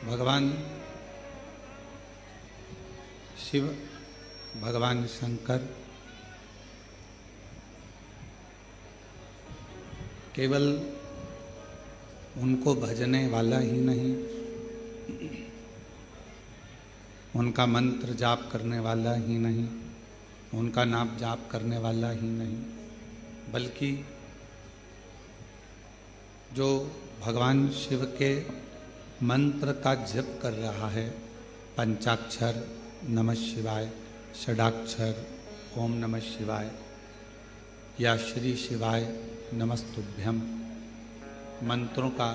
भगवान शिव, भगवान शंकर केवल उनको भजने वाला ही नहीं, उनका मंत्र जाप करने वाला ही नहीं, उनका नाम जाप करने वाला ही नहीं, बल्कि जो भगवान शिव के मंत्र का जप कर रहा है, पंचाक्षर नमः शिवाय, षडाक्षर ओम नमः शिवाय या श्री शिवाय नमस्तुभ्यम मंत्रों का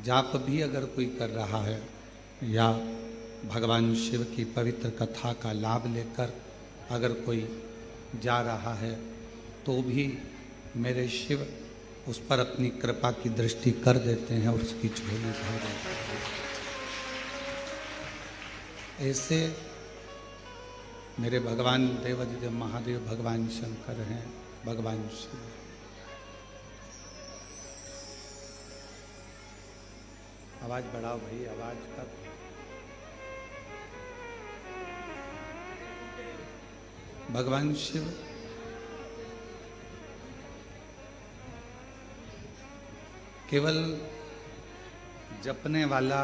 जाप भी अगर कोई कर रहा है या भगवान शिव की पवित्र कथा का लाभ लेकर अगर कोई जा रहा है तो भी मेरे शिव उस पर अपनी कृपा की दृष्टि कर देते हैं और उसकी झोली भर देते हैं। ऐसे मेरे भगवान देवाधिदेव महादेव भगवान शंकर हैं, भगवान शिव। आवाज बढ़ाओ भाई, आवाज का भगवान शिव केवल जपने वाला,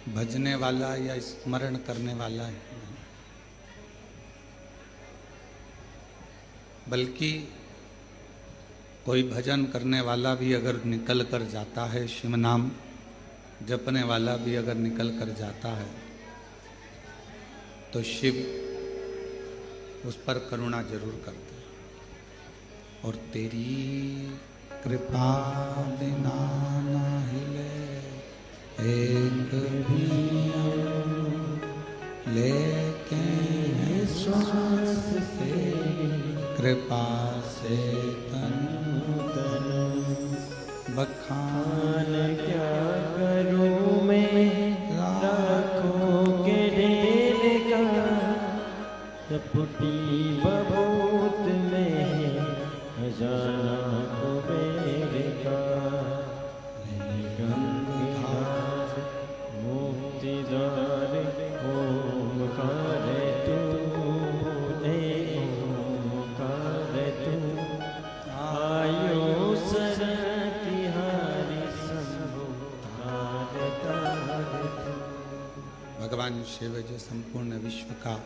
भजने वाला या स्मरण करने वाला ही नहीं, बल्कि कोई भजन करने वाला भी अगर निकल कर जाता है, शिव नाम जपने वाला भी अगर निकल कर जाता है तो शिव उस पर करुणा जरूर करते हैं। और तेरी कृपा बिना न हिले एक भी लेते हैं श्वास से, कृपा से तन बखान क्या करूं मैं लाखों के ढेर का, चपुटी बबूत में खजाना कुबेर का, गंगाधर मुक्तिदार ओमकार तू, ओमकार तू, आयो शरण तिहारी शंभो तार तू। भगवान शिव जो संपूर्ण विश्व का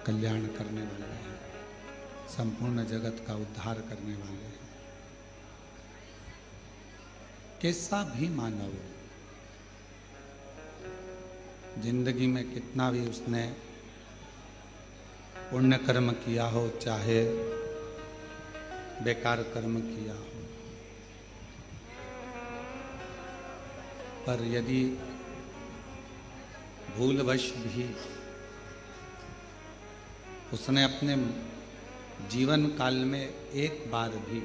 कल्याण करने वाले हैं, संपूर्ण जगत का उद्धार करने वाले हैं। कैसा भी मानव जिंदगी में कितना भी उसने पुण्य कर्म किया हो, चाहे बेकार कर्म किया हो, पर यदि भूलवश भी उसने अपने जीवन काल में एक बार भी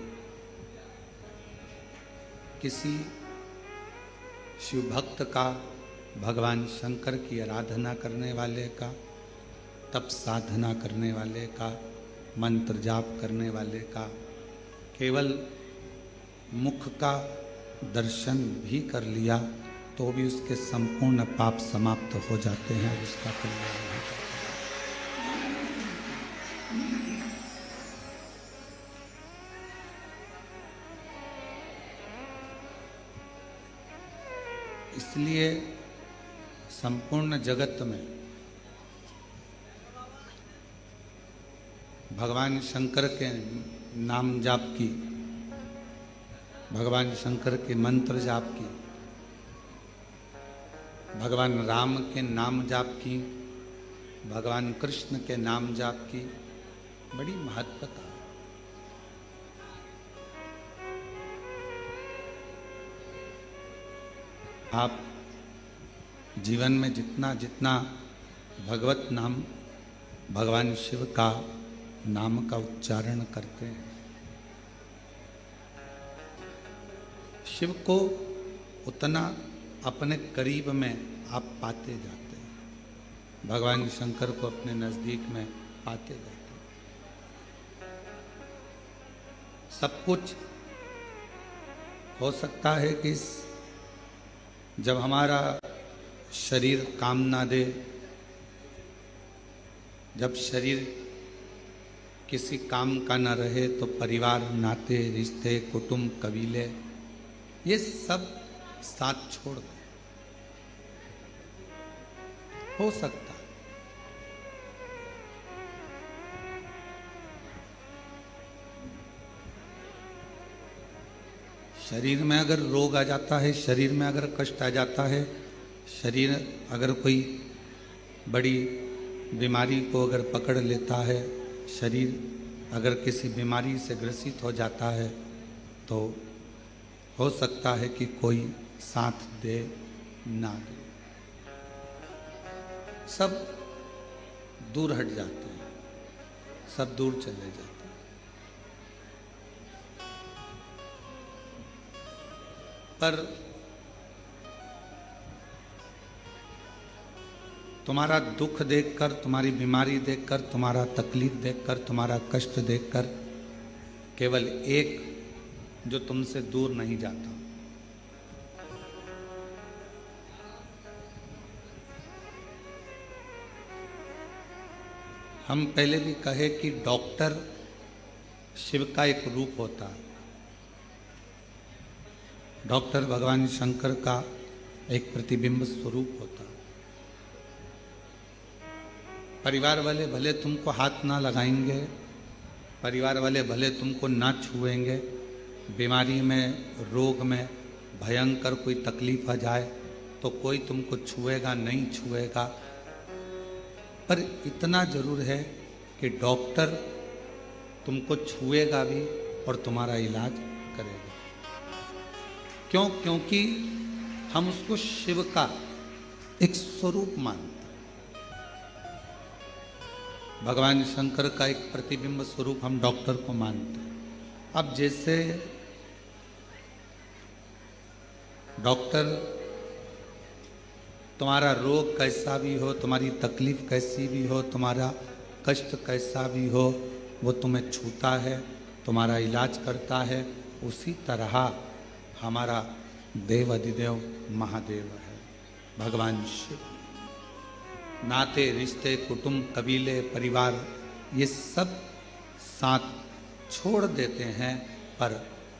किसी शिव भक्त का, भगवान शंकर की आराधना करने वाले का, तप साधना करने वाले का, मंत्र जाप करने वाले का केवल मुख का दर्शन भी कर लिया तो भी उसके संपूर्ण पाप समाप्त हो जाते हैं, उसका कल्याण होता है। इसलिए संपूर्ण जगत में भगवान शंकर के नाम जाप की, भगवान शंकर के मंत्र जाप की, भगवान राम के नाम जाप की, भगवान कृष्ण के नाम जाप की बड़ी महत्वता। आप जीवन में जितना जितना भगवत नाम, भगवान शिव का नाम का उच्चारण करते हैं, शिव को उतना अपने करीब में आप पाते जाते हैं, भगवान शंकर को अपने नजदीक में पाते जाते हैं। सब कुछ हो सकता है कि इस जब हमारा शरीर काम ना दे, जब शरीर किसी काम का न रहे, तो परिवार, नाते, रिश्ते, कुटुंब, कबीले, ये सब साथ छोड़ दे। हो सकता है शरीर में अगर रोग आ जाता है, शरीर में अगर कष्ट आ जाता है, शरीर अगर कोई बड़ी बीमारी को अगर पकड़ लेता है, शरीर अगर किसी बीमारी से ग्रसित हो जाता है, तो हो सकता है कि कोई साथ दे ना दे, सब दूर हट जाते हैं, सब दूर चले जाते हैं। पर तुम्हारा दुख देखकर, तुम्हारी बीमारी देखकर, तुम्हारा तकलीफ देखकर, तुम्हारा कष्ट देखकर केवल एक जो तुमसे दूर नहीं जाता, हम पहले भी कहे कि डॉक्टर शिव का एक रूप होता है। डॉक्टर भगवान शंकर का एक प्रतिबिंब स्वरूप होता है। परिवार वाले भले तुमको हाथ ना लगाएंगे, परिवार वाले भले तुमको ना छुएंगे, बीमारी में, रोग में भयंकर कोई तकलीफ आ जाए तो कोई तुमको छुएगा नहीं छुएगा, पर इतना जरूर है कि डॉक्टर तुमको छुएगा भी और तुम्हारा इलाज करेगा। क्यों? क्योंकि हम उसको शिव का एक स्वरूप मानते हैं। भगवान शंकर का एक प्रतिबिंब स्वरूप हम डॉक्टर को मानते हैं। अब जैसे डॉक्टर तुम्हारा रोग कैसा भी हो, तुम्हारी तकलीफ कैसी भी हो, तुम्हारा कष्ट कैसा भी हो, वो तुम्हें छूता है, तुम्हारा इलाज करता है, उसी तरह हमारा देव अधिदेव महादेव है भगवान शिव। नाते, रिश्ते, कुटुंब, कबीले, परिवार, ये सब साथ छोड़ देते हैं, पर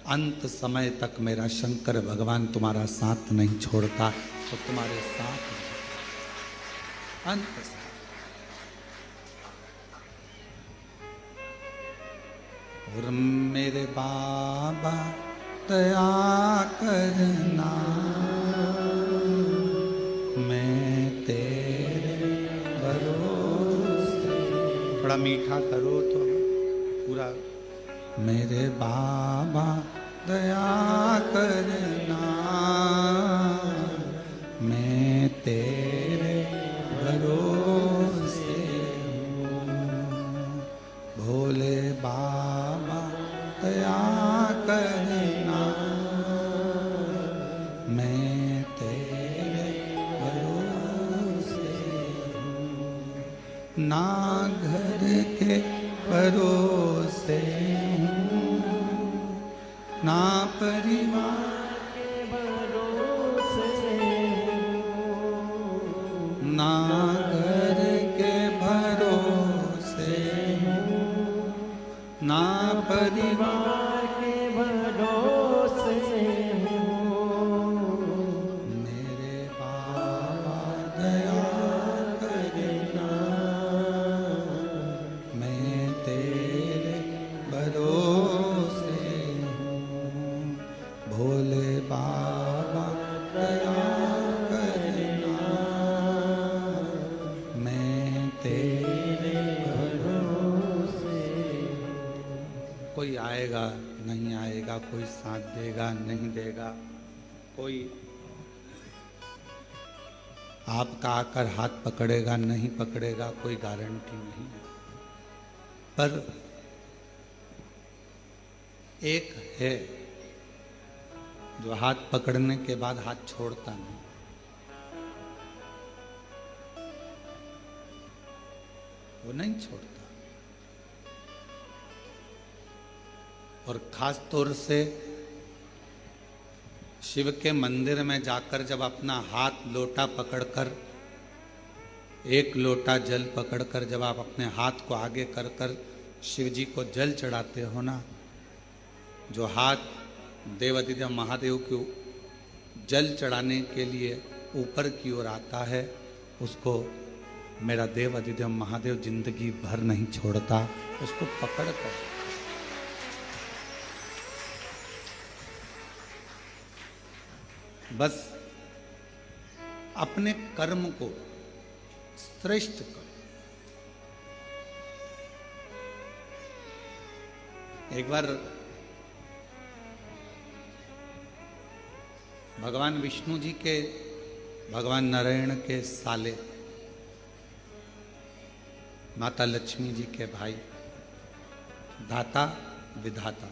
अंत समय तक मेरा शंकर भगवान तुम्हारा साथ नहीं छोड़ता, तो तुम्हारे साथ अंत से। और मेरे बाबा दया करना, मैं तेरे भरोसे। थोड़ा मीठा करो तो पूरा। मेरे बाबा दया करना, मैं तेरे भरोसे हूँ। भोले बाबा दया करना, मैं तेरे भरोसे हूँ। ना घर के भरोसे हूँ, ना परिवार के भरोसे हूँ, ना घर के भरोसे हूँ, ना परिवार के भरोसे हूँ। मेरे बाबा दया करना, मैं तेरे भरोसे हूँ। भोले बाबा दया करना, मैं तेरे भरोसे हूँ। कोई आएगा नहीं आएगा, कोई साथ देगा नहीं देगा, कोई आपका आकर हाथ पकड़ेगा नहीं पकड़ेगा, कोई गारंटी नहीं है। पर एक है जो हाथ पकड़ने के बाद हाथ छोड़ता नहीं। वो नहीं छोड़ता। और खास तौर से शिव के मंदिर में जाकर जब अपना हाथ लोटा पकड़कर, एक लोटा जल पकड़कर जब आप अपने हाथ को आगे कर कर शिव जी को जल चढ़ाते हो ना, जो हाथ देवाधिदेव महादेव को जल चढ़ाने के लिए ऊपर की ओर आता है, उसको मेरा देव अधिदेव महादेव जिंदगी भर नहीं छोड़ता। उसको पकड़ कर बस अपने कर्म को श्रेष्ठ करो। एक बार भगवान विष्णु जी के, भगवान नारायण के साले, माता लक्ष्मी जी के भाई, दाता विधाता,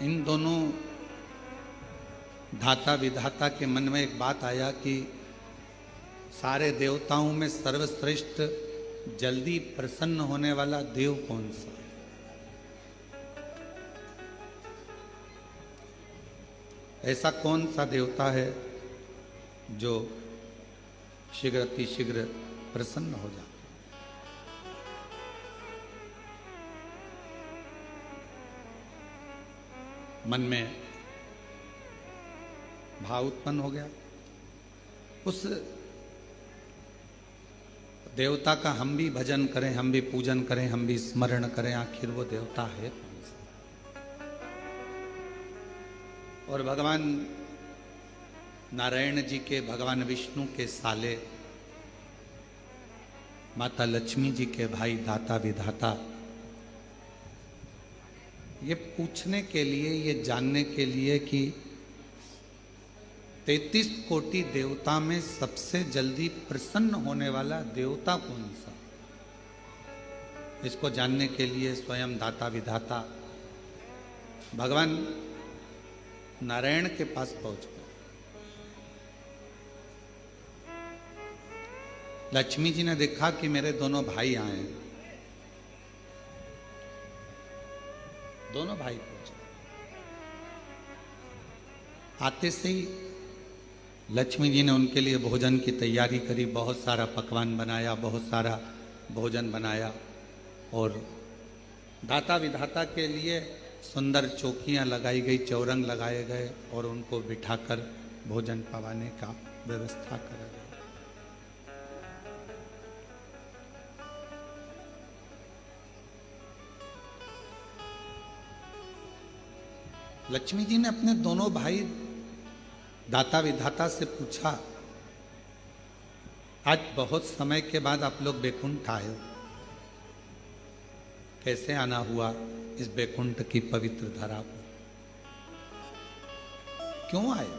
इन दोनों धाता विधाता के मन में एक बात आया कि सारे देवताओं में सर्वश्रेष्ठ जल्दी प्रसन्न होने वाला देव कौन सा? ऐसा कौन सा देवता है जो शीघ्र अतिशीघ्र प्रसन्न हो जाता? मन में भाव उत्पन्न हो गया। उस देवता का हम भी भजन करें, हम भी पूजन करें, हम भी स्मरण करें, आखिर वो देवता है कौन सा? और भगवान नारायण जी के, भगवान विष्णु के साले, माता लक्ष्मी जी के भाई, दाता विधाता, ये पूछने के लिए, ये जानने के लिए कि 33 कोटि देवता में सबसे जल्दी प्रसन्न होने वाला देवता कौन सा, इसको जानने के लिए स्वयं दाता विधाता भगवान नारायण के पास पहुंच गए। लक्ष्मी जी ने देखा कि मेरे दोनों भाई आए हैं। दोनों भाई पहुंचे। आते से ही लक्ष्मी जी ने उनके लिए भोजन की तैयारी करी, बहुत सारा पकवान बनाया, बहुत सारा भोजन बनाया और दाता विधाता के लिए सुंदर चौकियां लगाई गई, चौरंग लगाए गए और उनको बिठाकर भोजन पवाने का व्यवस्था करा गया। लक्ष्मी जी ने अपने दोनों भाई दाता विधाता से पूछा, आज बहुत समय के बाद आप लोग बैकुंठ आए हो, कैसे आना हुआ इस बैकुंठ की पवित्र धरा पर? क्यों आए?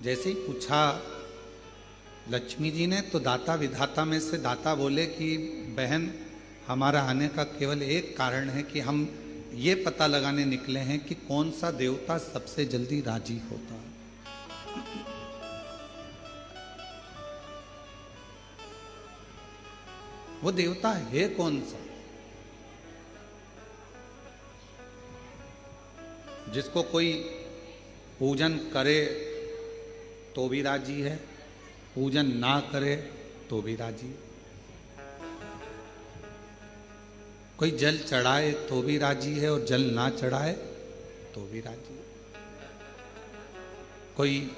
जैसे ही पूछा लक्ष्मी जी ने, तो दाता विधाता में से दाता बोले कि बहन, हमारा आने का केवल एक कारण है कि हम ये पता लगाने निकले हैं कि कौन सा देवता सबसे जल्दी राजी होता है। वो देवता है कौन सा जिसको कोई पूजन करे तो भी राजी है, पूजन ना करे तो भी राजी है, कोई जल चढ़ाए तो भी राजी है और जल ना चढ़ाए तो भी राजी है, कोई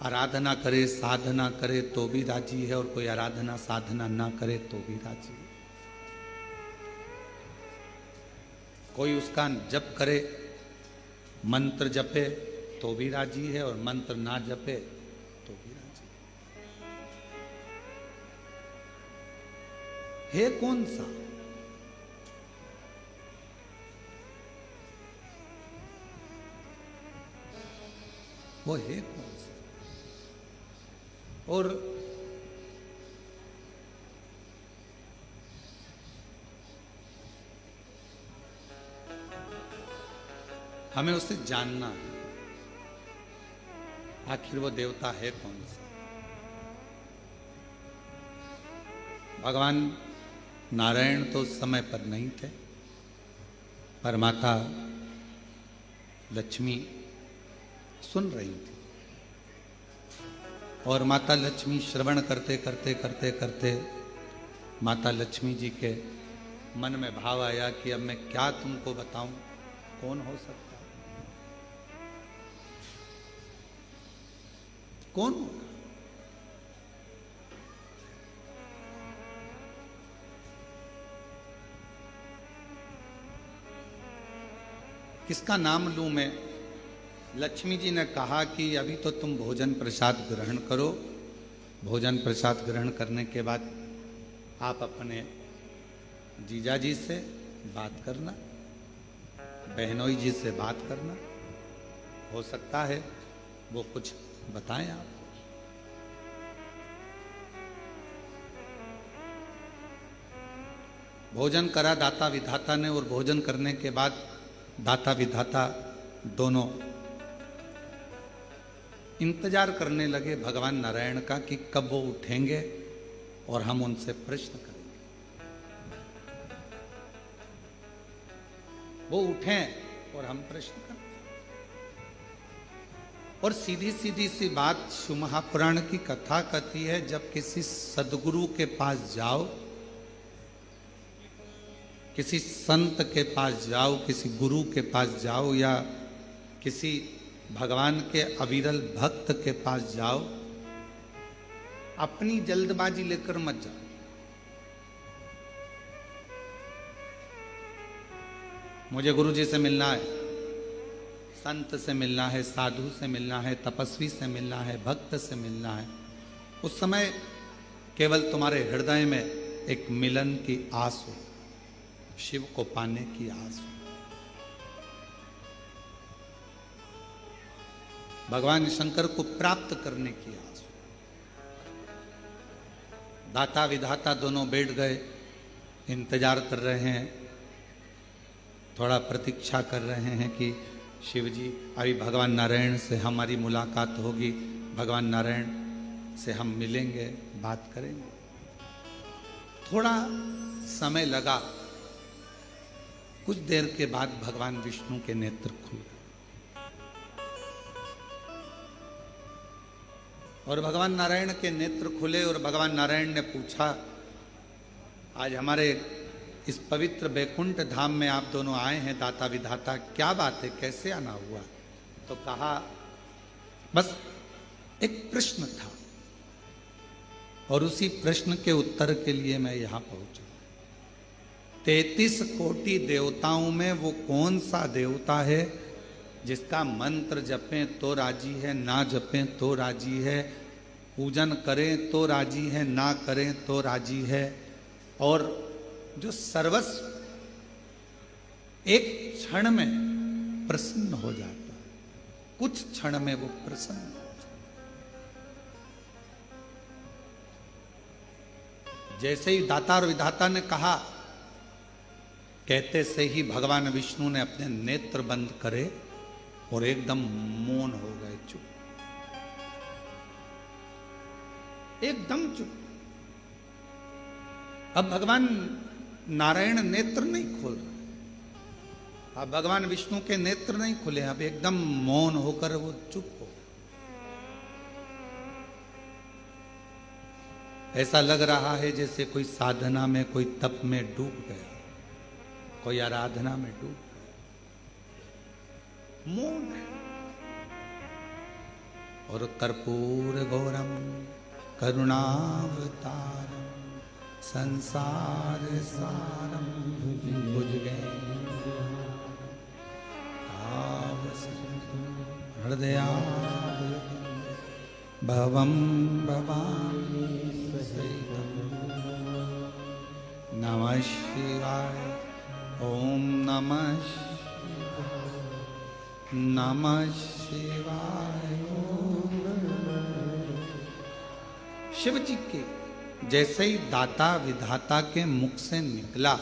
आराधना करे साधना करे तो भी राजी है और कोई आराधना साधना ना करे तो भी राजी है, कोई उसका जप करे, मंत्र जपे तो भी राजी है और मंत्र ना जपे तो भी राजी है कौन सा? वो है कौन सा? और हमें उसे जानना है, आखिर वो देवता है कौन सा? भगवान नारायण तो उस समय पर नहीं थे, पर माता लक्ष्मी सुन रही थी। और माता लक्ष्मी श्रवण करते करते करते करते माता लक्ष्मी जी के मन में भाव आया कि अब मैं क्या तुमको बताऊं, कौन हो सकता है, कौन होगा। किसका नाम लूं मैं। लक्ष्मी जी ने कहा कि अभी तो तुम भोजन प्रसाद ग्रहण करो, भोजन प्रसाद ग्रहण करने के बाद आप अपने जीजा जी से बात करना, बहनोई जी से बात करना, हो सकता है वो कुछ बताएं आपको। भोजन करा दाता विधाता ने, और भोजन करने के बाद दाता विधाता दोनों इंतजार करने लगे भगवान नारायण का कि कब वो उठेंगे और हम उनसे प्रश्न करेंगे। वो उठें और हम प्रश्न करें। और सीधी सीधी सी बात शिव महापुराण की कथा कहती है, जब किसी सदगुरु के पास जाओ, किसी संत के पास जाओ, किसी गुरु के पास जाओ, या किसी भगवान के अविरल भक्त के पास जाओ, अपनी जल्दबाजी लेकर मत जाओ। मुझे गुरु जी से मिलना है, संत से मिलना है, साधु से मिलना है, तपस्वी से मिलना है, भक्त से मिलना है। उस समय केवल तुम्हारे हृदय में एक मिलन की आस हो, शिव को पाने की आस हो, भगवान शंकर को प्राप्त करने की आस हो। दाता विधाता दोनों बैठ गए, इंतजार कर रहे हैं, थोड़ा प्रतीक्षा कर रहे हैं कि शिव जी अभी भगवान नारायण से हमारी मुलाकात होगी, भगवान नारायण से हम मिलेंगे, बात करेंगे। थोड़ा समय लगा। कुछ देर के बाद भगवान विष्णु के नेत्र खुल गए और भगवान नारायण के नेत्र खुले और भगवान नारायण ने पूछा, आज हमारे इस पवित्र बैकुंठ धाम में आप दोनों आए हैं दाता विधाता, क्या बात है, कैसे आना हुआ। तो कहा बस एक प्रश्न था और उसी प्रश्न के उत्तर के लिए मैं यहां पहुंचा। 33 कोटि देवताओं में वो कौन सा देवता है जिसका मंत्र जपें तो राजी है, ना जपें तो राजी है, पूजन करें तो राजी है, ना करें तो राजी है, और जो सर्वस्व एक क्षण में प्रसन्न हो जाता है, कुछ क्षण में वो प्रसन्न हो जाता है। जैसे ही दाता और विधाता ने कहा, कहते से ही भगवान विष्णु ने अपने नेत्र बंद करे और एकदम मौन हो गए, चुप, एकदम चुप। अब भगवान नारायण नेत्र नहीं खोल रहे, अब भगवान विष्णु के नेत्र नहीं खुले, अब एकदम मौन होकर वो चुप हो। ऐसा लग रहा है जैसे कोई साधना में, कोई तप में डूब गया, कोई आराधना में डूब गया, मौन है। और कर्पूर गौरम करुणावतारम संसार सारम भुजगे हृदया भवम भवानी सहितम। नमः शिवाय, ओम नमः शिवाय, नमः शिवाय। शिव जी के जैसे ही दाता विधाता के मुख से निकला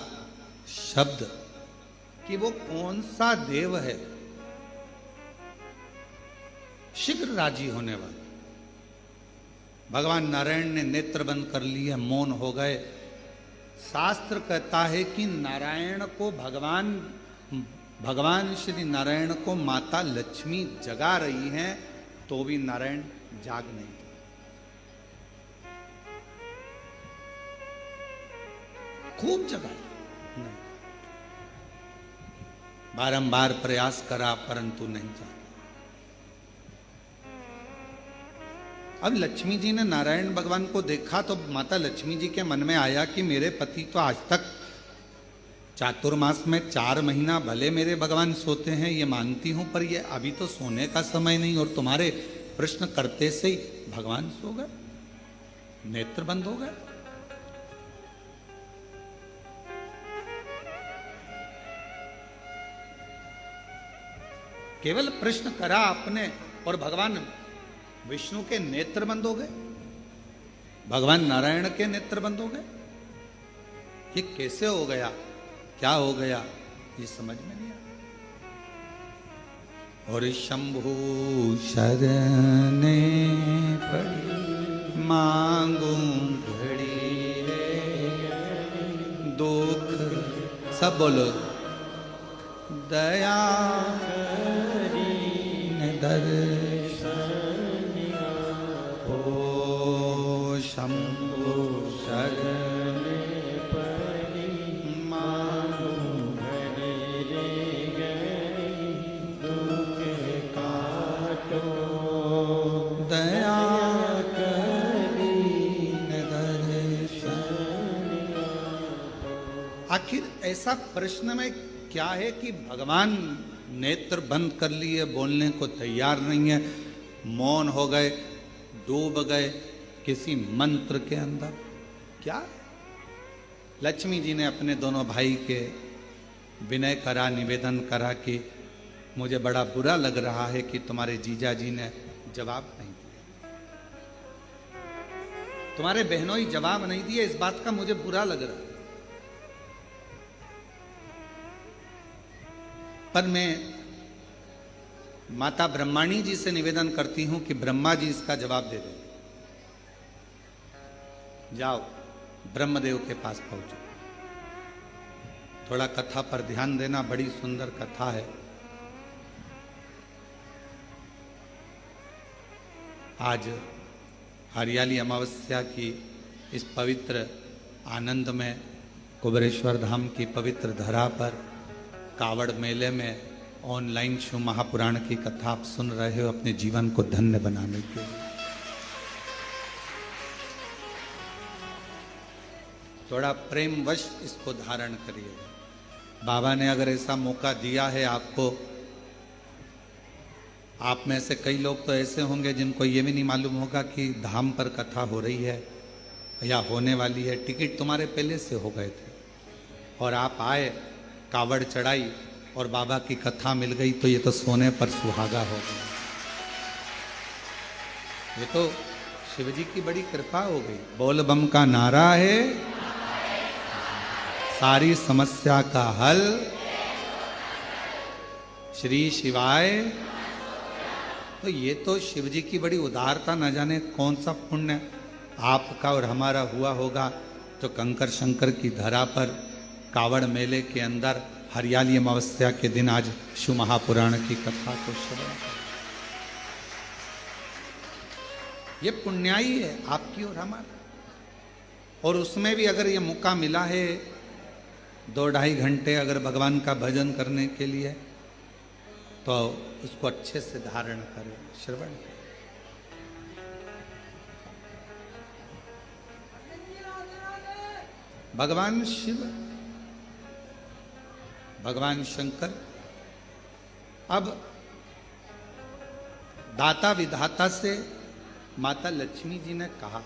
शब्द कि वो कौन सा देव है, शीघ्र राजी होने वाला। भगवान नारायण ने नेत्र बंद कर लिए, मौन हो गए शास्त्र कहता है कि नारायण को भगवान श्री नारायण को माता लक्ष्मी जगा रही हैं, तो भी नारायण जाग नहीं। खूब जगाई नहीं, बारंबार प्रयास करा परंतु नहीं जागा। अब लक्ष्मी जी ने नारायण भगवान को देखा तो माता लक्ष्मी जी के मन में आया कि मेरे पति तो आज तक चातुर्मास में 4 महीना भले मेरे भगवान सोते हैं, ये मानती हूं, पर ये अभी तो सोने का समय नहीं, और तुम्हारे प्रश्न करते से ही भगवान सो गए, नेत्र बंद हो गए। केवल प्रश्न करा आपने और भगवान विष्णु के नेत्र बंद हो गए, भगवान नारायण के नेत्र बंद हो गए। ये कैसे हो गया, क्या हो गया, ये समझ में नहीं आया। और शंभु शरणे पड़ी मांगू घड़ी रे दुख, सब बोलो दया दर्शन हो शंभु शरण पड़ी मांगू घड़ी रे दुख काटो दया करीन दर्शन। आखिर ऐसा प्रश्न में क्या है कि भगवान नेत्र बंद कर लिए, बोलने को तैयार नहीं है, मौन हो गए, डूब गए किसी मंत्र के अंदर। क्या लक्ष्मी जी ने अपने दोनों भाई के विनय करा, निवेदन करा कि मुझे बड़ा बुरा लग रहा है कि तुम्हारे जीजा जी ने जवाब नहीं दिया, तुम्हारे बहनों ही जवाब नहीं दिए, इस बात का मुझे बुरा लग रहा है। पर मैं माता ब्रह्माणी जी से निवेदन करती हूं कि ब्रह्मा जी इसका जवाब दे दें। जाओ ब्रह्मदेव के पास पहुंचो, थोड़ा कथा पर ध्यान देना, बड़ी सुंदर कथा है। आज हरियाली अमावस्या की इस पवित्र आनंद में कुबेरेश्वर धाम की पवित्र धरा पर कावड़ मेले में ऑनलाइन शिव महापुराण की कथा आप सुन रहे हो अपने जीवन को धन्य बनाने के लिए। थोड़ा प्रेमवश इसको धारण करिए। बाबा ने अगर ऐसा मौका दिया है आपको, आप में से कई लोग तो ऐसे होंगे जिनको ये भी नहीं मालूम होगा कि धाम पर कथा हो रही है या होने वाली है। टिकट तुम्हारे पहले से हो गए थे और आप आए, कावड़ चढ़ाई और बाबा की कथा मिल गई, तो ये तो सोने पर सुहागा हो गया। ये तो शिव जी की बड़ी कृपा हो गई। बोल बम का नारा है, सारी समस्या का हल श्री शिवाय। तो ये तो शिव जी की बड़ी उदारता, न जाने कौन सा पुण्य आपका और हमारा हुआ होगा, तो कंकर शंकर की धरा पर कावड़ मेले के अंदर हरियाली अमावस्या के दिन आज शिव महापुराण की कथा को श्रवण करें। ये पुण्याई है आपकी और हमारा। और उसमें भी अगर ये मौका मिला है 2-2.5 घंटे अगर भगवान का भजन करने के लिए, तो उसको अच्छे से धारण करें, श्रवण करें। भगवान शिव, भगवान शंकर अब दाता विधाता से माता लक्ष्मी जी ने कहा,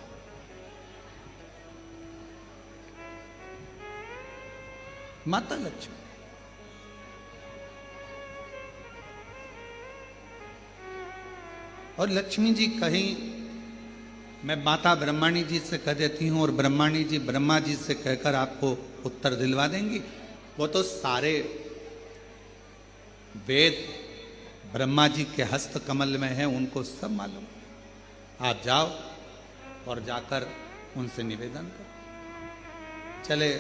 माता लक्ष्मी और लक्ष्मी जी कहीं, मैं माता ब्रह्माणी जी से कह देती हूं और ब्रह्माणी जी ब्रह्मा जी से कहकर आपको उत्तर दिलवा देंगी। वो तो सारे वेद ब्रह्मा जी के हस्त कमल में है, उनको सब मालूम। आप जाओ और जाकर उनसे निवेदन करो। चले,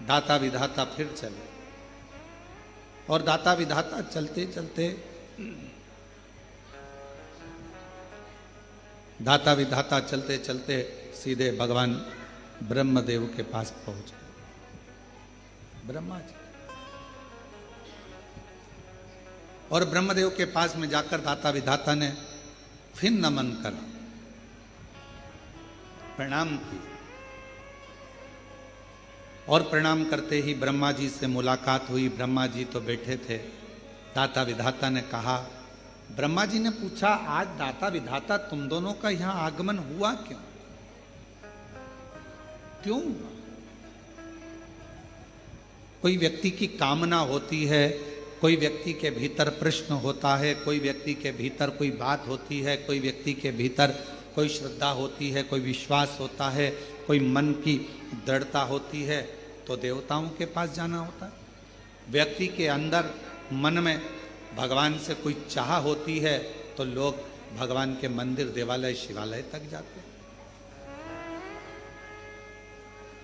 दाता विधाता फिर चले, और दाता विधाता चलते चलते दाता विधाता चलते चलते सीधे भगवान ब्रह्मदेव के पास पहुंच गए, ब्रह्मा जी। और ब्रह्मदेव के पास में जाकर दाता विधाता ने फिर नमन करा, प्रणाम की, और प्रणाम करते ही ब्रह्मा जी से मुलाकात हुई। ब्रह्मा जी तो बैठे थे। दाता विधाता ने कहा, ब्रह्मा जी ने पूछा, आज दाता विधाता तुम दोनों का यहां आगमन हुआ क्यों? क्यों हुआ? कोई व्यक्ति की कामना होती है, कोई व्यक्ति के भीतर प्रश्न होता है, कोई व्यक्ति के भीतर कोई बात होती है, कोई व्यक्ति के भीतर कोई श्रद्धा होती है, कोई विश्वास होता है, कोई मन की दृढ़ता होती है, तो देवताओं के पास जाना होता है। व्यक्ति के अंदर मन में भगवान से कोई चाह होती है तो लोग भगवान के मंदिर, देवालय, शिवालय तक जाते हैं।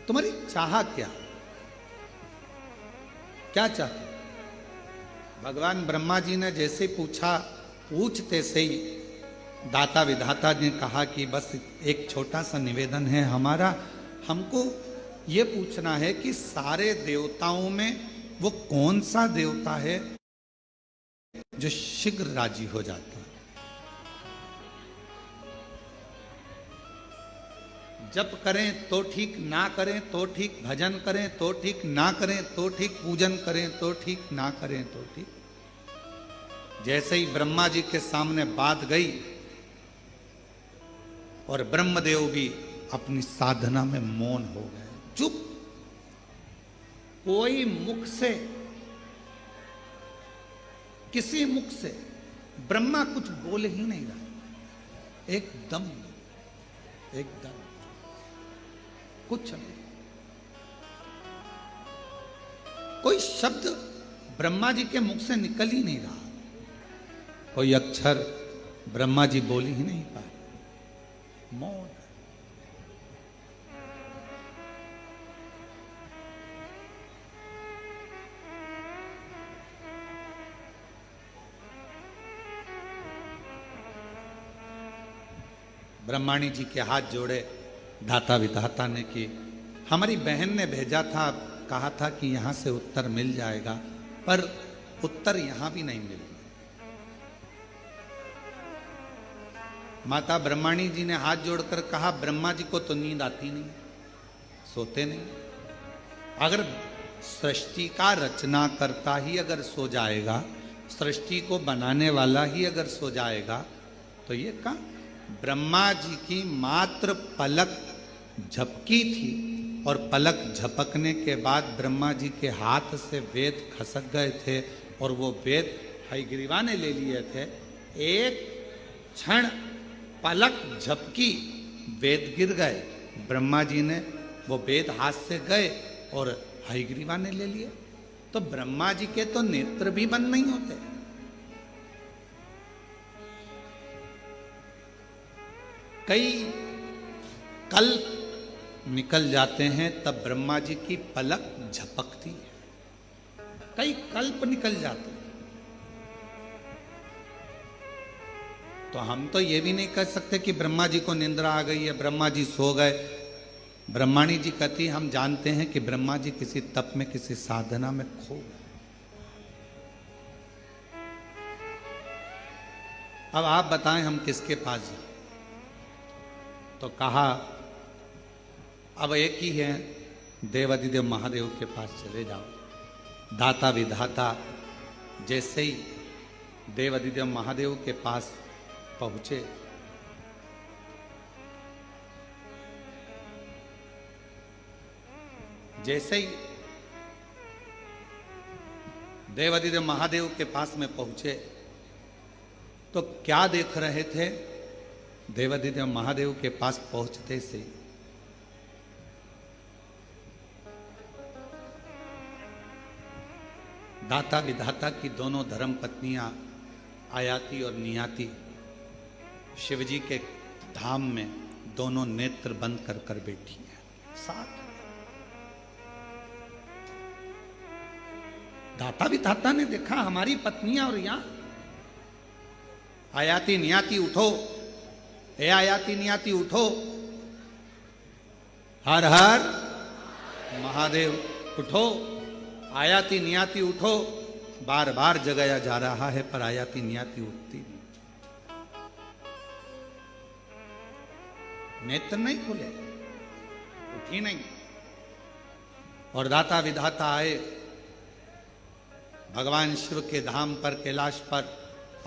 तुम्हारी चाह क्या क्या चाहते? भगवान ब्रह्मा जी ने जैसे पूछा, पूछते से ही दाता विधाता ने कहा कि बस एक छोटा सा निवेदन है हमारा, हमको ये पूछना है कि सारे देवताओं में वो कौन सा देवता है जो शीघ्र राजी हो जाता है? जप करें तो ठीक, ना करें तो ठीक, भजन करें तो ठीक, ना करें तो ठीक, पूजन करें तो ठीक, ना करें तो ठीक। जैसे ही ब्रह्मा जी के सामने बात गई और ब्रह्मदेव भी अपनी साधना में मौन हो गए, चुप। कोई मुख से, किसी मुख से ब्रह्मा कुछ बोल ही नहीं रहा, एकदम कुछ नहीं, कोई शब्द ब्रह्मा जी के मुख से निकल ही नहीं रहा, कोई अक्षर ब्रह्मा जी बोल ही नहीं पाए, मौन। ब्रह्माणी जी के हाथ जोड़े दाता विधाता ने कि हमारी बहन ने भेजा था, कहा था कि यहां से उत्तर मिल जाएगा, पर उत्तर यहां भी नहीं मिल रहा। माता ब्रह्माणी जी ने हाथ जोड़कर कहा, ब्रह्मा जी को तो नींद आती नहीं, सोते नहीं। अगर सृष्टि का रचना करता ही अगर सो जाएगा, सृष्टि को बनाने वाला ही अगर सो जाएगा, तो ये कहा ब्रह्मा जी की मात्र पलक झपकी थी, और पलक झपकने के बाद ब्रह्मा जी के हाथ से वेद खसक गए थे, और वो वेद हयग्रीवा ने ले लिए थे। एक क्षण पलक झपकी, वेद गिर गए, ब्रह्मा जी ने वो वेद हाथ से गए और हयग्रीवा ने ले लिए। तो ब्रह्मा जी के तो नेत्र भी बंद नहीं होते। कई कल्प निकल जाते हैं तब ब्रह्मा जी की पलक झपकती है, कई कल्प निकल जाते हैं। तो हम तो ये भी नहीं कह सकते कि ब्रह्मा जी को निंद्रा आ गई है, ब्रह्मा जी सो गए। ब्रह्माणी जी कहती, हम जानते हैं कि ब्रह्मा जी किसी तप में, किसी साधना में खो गए। अब आप बताएं हम किसके पास जाएं? तो कहा अब एक ही है, देवादिदेव महादेव के पास चले जाओ। दाता विधाता जैसे ही देवादिदेव महादेव के पास पहुंचे, जैसे ही देवादिदेव महादेव के पास में पहुंचे तो क्या देख रहे थे? देवादिदेव महादेव के पास पहुंचते से दाता विधाता की दोनों धर्म पत्नियां आयाति और नियाति शिवजी के धाम में दोनों नेत्र बंद कर कर बैठी हैं साथ। दाता विधाता ने देखा हमारी पत्नियां और यहां आयाति नियाति उठो, हे आयाति नियाति उठो, हर हर महादेव उठो, आयाति नियाति उठो। बार बार जगाया जा रहा है पर आयाति नियाति उठती नहीं, नेत्र नहीं खुले, उठी नहीं। और दाता विधाता आए भगवान शिव के धाम पर, कैलाश पर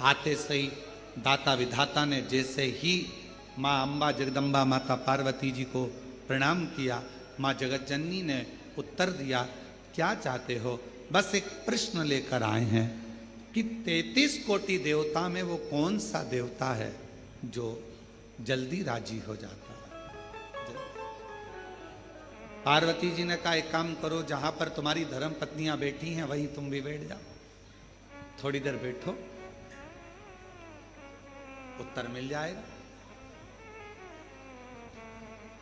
आते सही दाता विधाता ने जैसे ही माँ अम्बा जगदम्बा माता पार्वती जी को प्रणाम किया, माँ जगत जननी ने उत्तर दिया, क्या चाहते हो? बस एक प्रश्न लेकर आए हैं कि 33 कोटि देवता में वो कौन सा देवता है जो जल्दी राजी हो जाता है? पार्वती जी ने कहा, एक काम करो, जहां पर तुम्हारी धर्म पत्नियां बैठी हैं वहीं तुम भी बैठ जाओ, थोड़ी देर बैठो, उत्तर मिल जाएगा।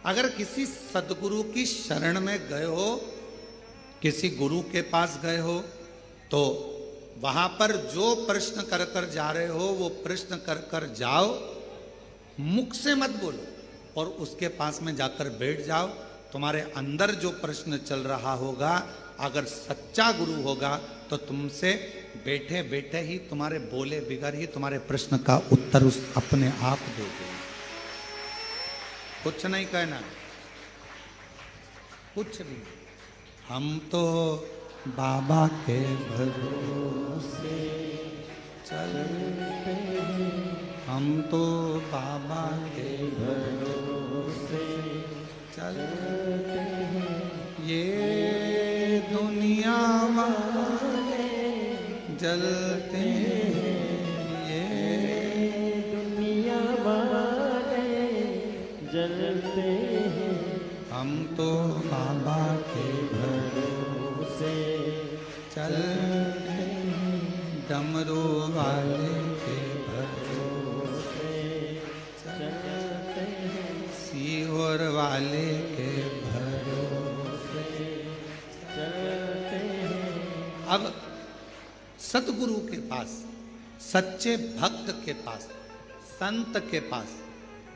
अगर किसी सदगुरु की शरण में गए हो, किसी गुरु के पास गए हो, तो वहां पर जो प्रश्न कर कर जा रहे हो वो प्रश्न कर कर जाओ, मुख से मत बोलो और उसके पास में जाकर बैठ जाओ। तुम्हारे अंदर जो प्रश्न चल रहा होगा, अगर सच्चा गुरु होगा तो तुमसे बैठे बैठे ही, तुम्हारे बोले बिगर ही तुम्हारे प्रश्न का उत्तर उस अपने आप दे देगा। कुछ नहीं कहना, कुछ नहीं। हम तो बाबा के भरोसे चलते हैं, हम तो बाबा के भरोसे चलते हैं, ये दुनिया वाले जलते हैं, ये दुनिया वाले जलते हैं, हम तो बाबा के भरोसे चलते हैं, डमरू वाले के भरोसे चलते हैं, सीहोर वाले के भरोसे चलते हैं। अब सतगुरु के पास, सच्चे भक्त के पास, संत के पास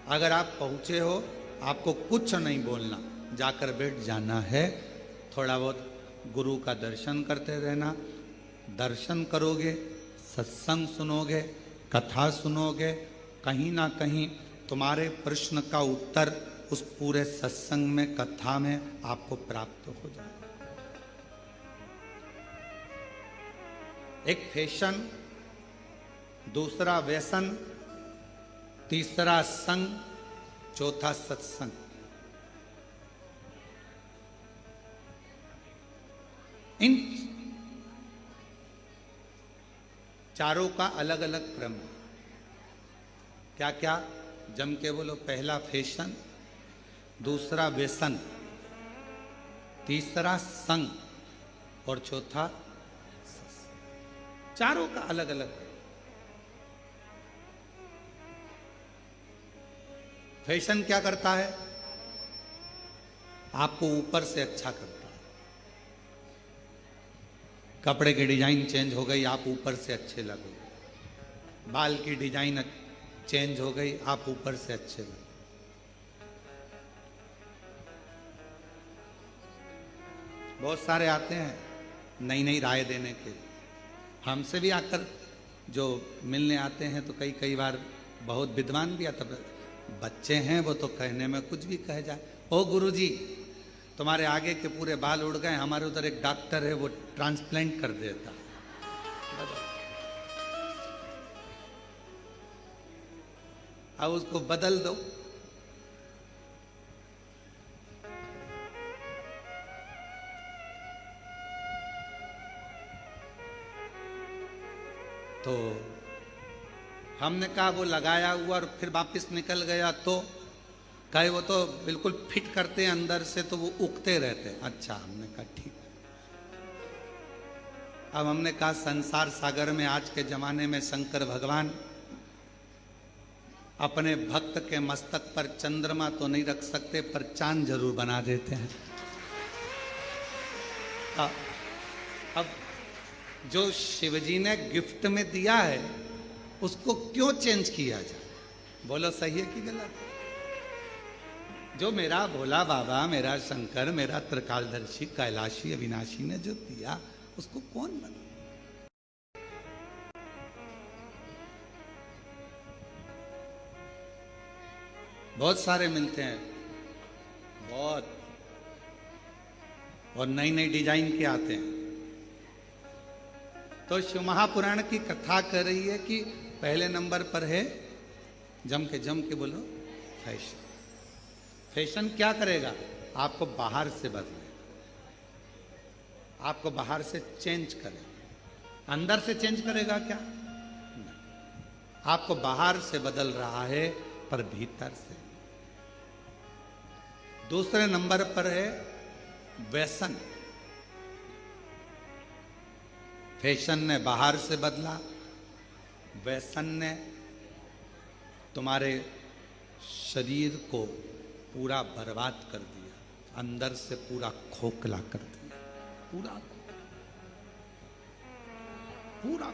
अगर आप पहुंचे हो, आपको कुछ नहीं बोलना, जाकर बैठ जाना है। थोड़ा बहुत गुरु का दर्शन करते रहना। दर्शन करोगे, सत्संग सुनोगे, कथा सुनोगे, कहीं ना कहीं तुम्हारे प्रश्न का उत्तर उस पूरे सत्संग में, कथा में आपको प्राप्त हो जाए। एक फैशन, दूसरा व्यसन, तीसरा संग, चौथा सत्संग। इन चारों का अलग अलग क्रम है। क्या क्या? जम के बोलो। पहला फैशन, दूसरा व्यसन, तीसरा संग और चौथा सत्संग। चारों का अलग अलग। फैशन क्या करता है? आपको ऊपर से अच्छा करता है। कपड़े की डिजाइन चेंज हो गई, आप ऊपर से अच्छे लगोगे। बाल की डिजाइन चेंज हो गई, आप ऊपर से अच्छे लगोगे। बहुत सारे आते हैं नई नई राय देने के। हमसे भी आकर जो मिलने आते हैं तो कई बार बहुत विद्वान भी आता। बच्चे हैं वो तो कहने में कुछ भी कह जाए। ओ गुरुजी, तुम्हारे आगे के पूरे बाल उड़ गए, हमारे उधर एक डॉक्टर है वो ट्रांसप्लांट कर देता। अब उसको बदल दो। तो हमने कहा वो लगाया हुआ और फिर वापस निकल गया, तो कहे वो तो बिल्कुल फिट करते हैं अंदर से, तो वो उगते रहते हैं। अच्छा, हमने कहा ठीक। अब हमने कहा संसार सागर में आज के जमाने में शंकर भगवान अपने भक्त के मस्तक पर चंद्रमा तो नहीं रख सकते, पर चांद जरूर बना देते हैं। अब जो शिवजी ने गिफ्ट में दिया है उसको क्यों चेंज किया जाए? बोलो सही है कि गलत? जो मेरा भोला बाबा, मेरा शंकर, मेरा त्रिकालदर्शी, कैलाशी, अविनाशी ने जो दिया उसको कौन बना? बहुत सारे मिलते हैं, बहुत, और नई नई डिजाइन के आते हैं। तो शिव महापुराण की कथा कर रही है कि पहले नंबर पर है, जम के बोलो, फैशन। फैशन क्या करेगा? आपको बाहर से बदलेगा, आपको बाहर से चेंज करेगा। अंदर से चेंज करेगा क्या? नहीं। आपको बाहर से बदल रहा है पर भीतर से। दूसरे नंबर पर है व्यसन। फैशन ने बाहर से बदला, व्यसन ने तुम्हारे शरीर को पूरा बर्बाद कर दिया, अंदर से पूरा खोखला कर दिया, पूरा पूरा।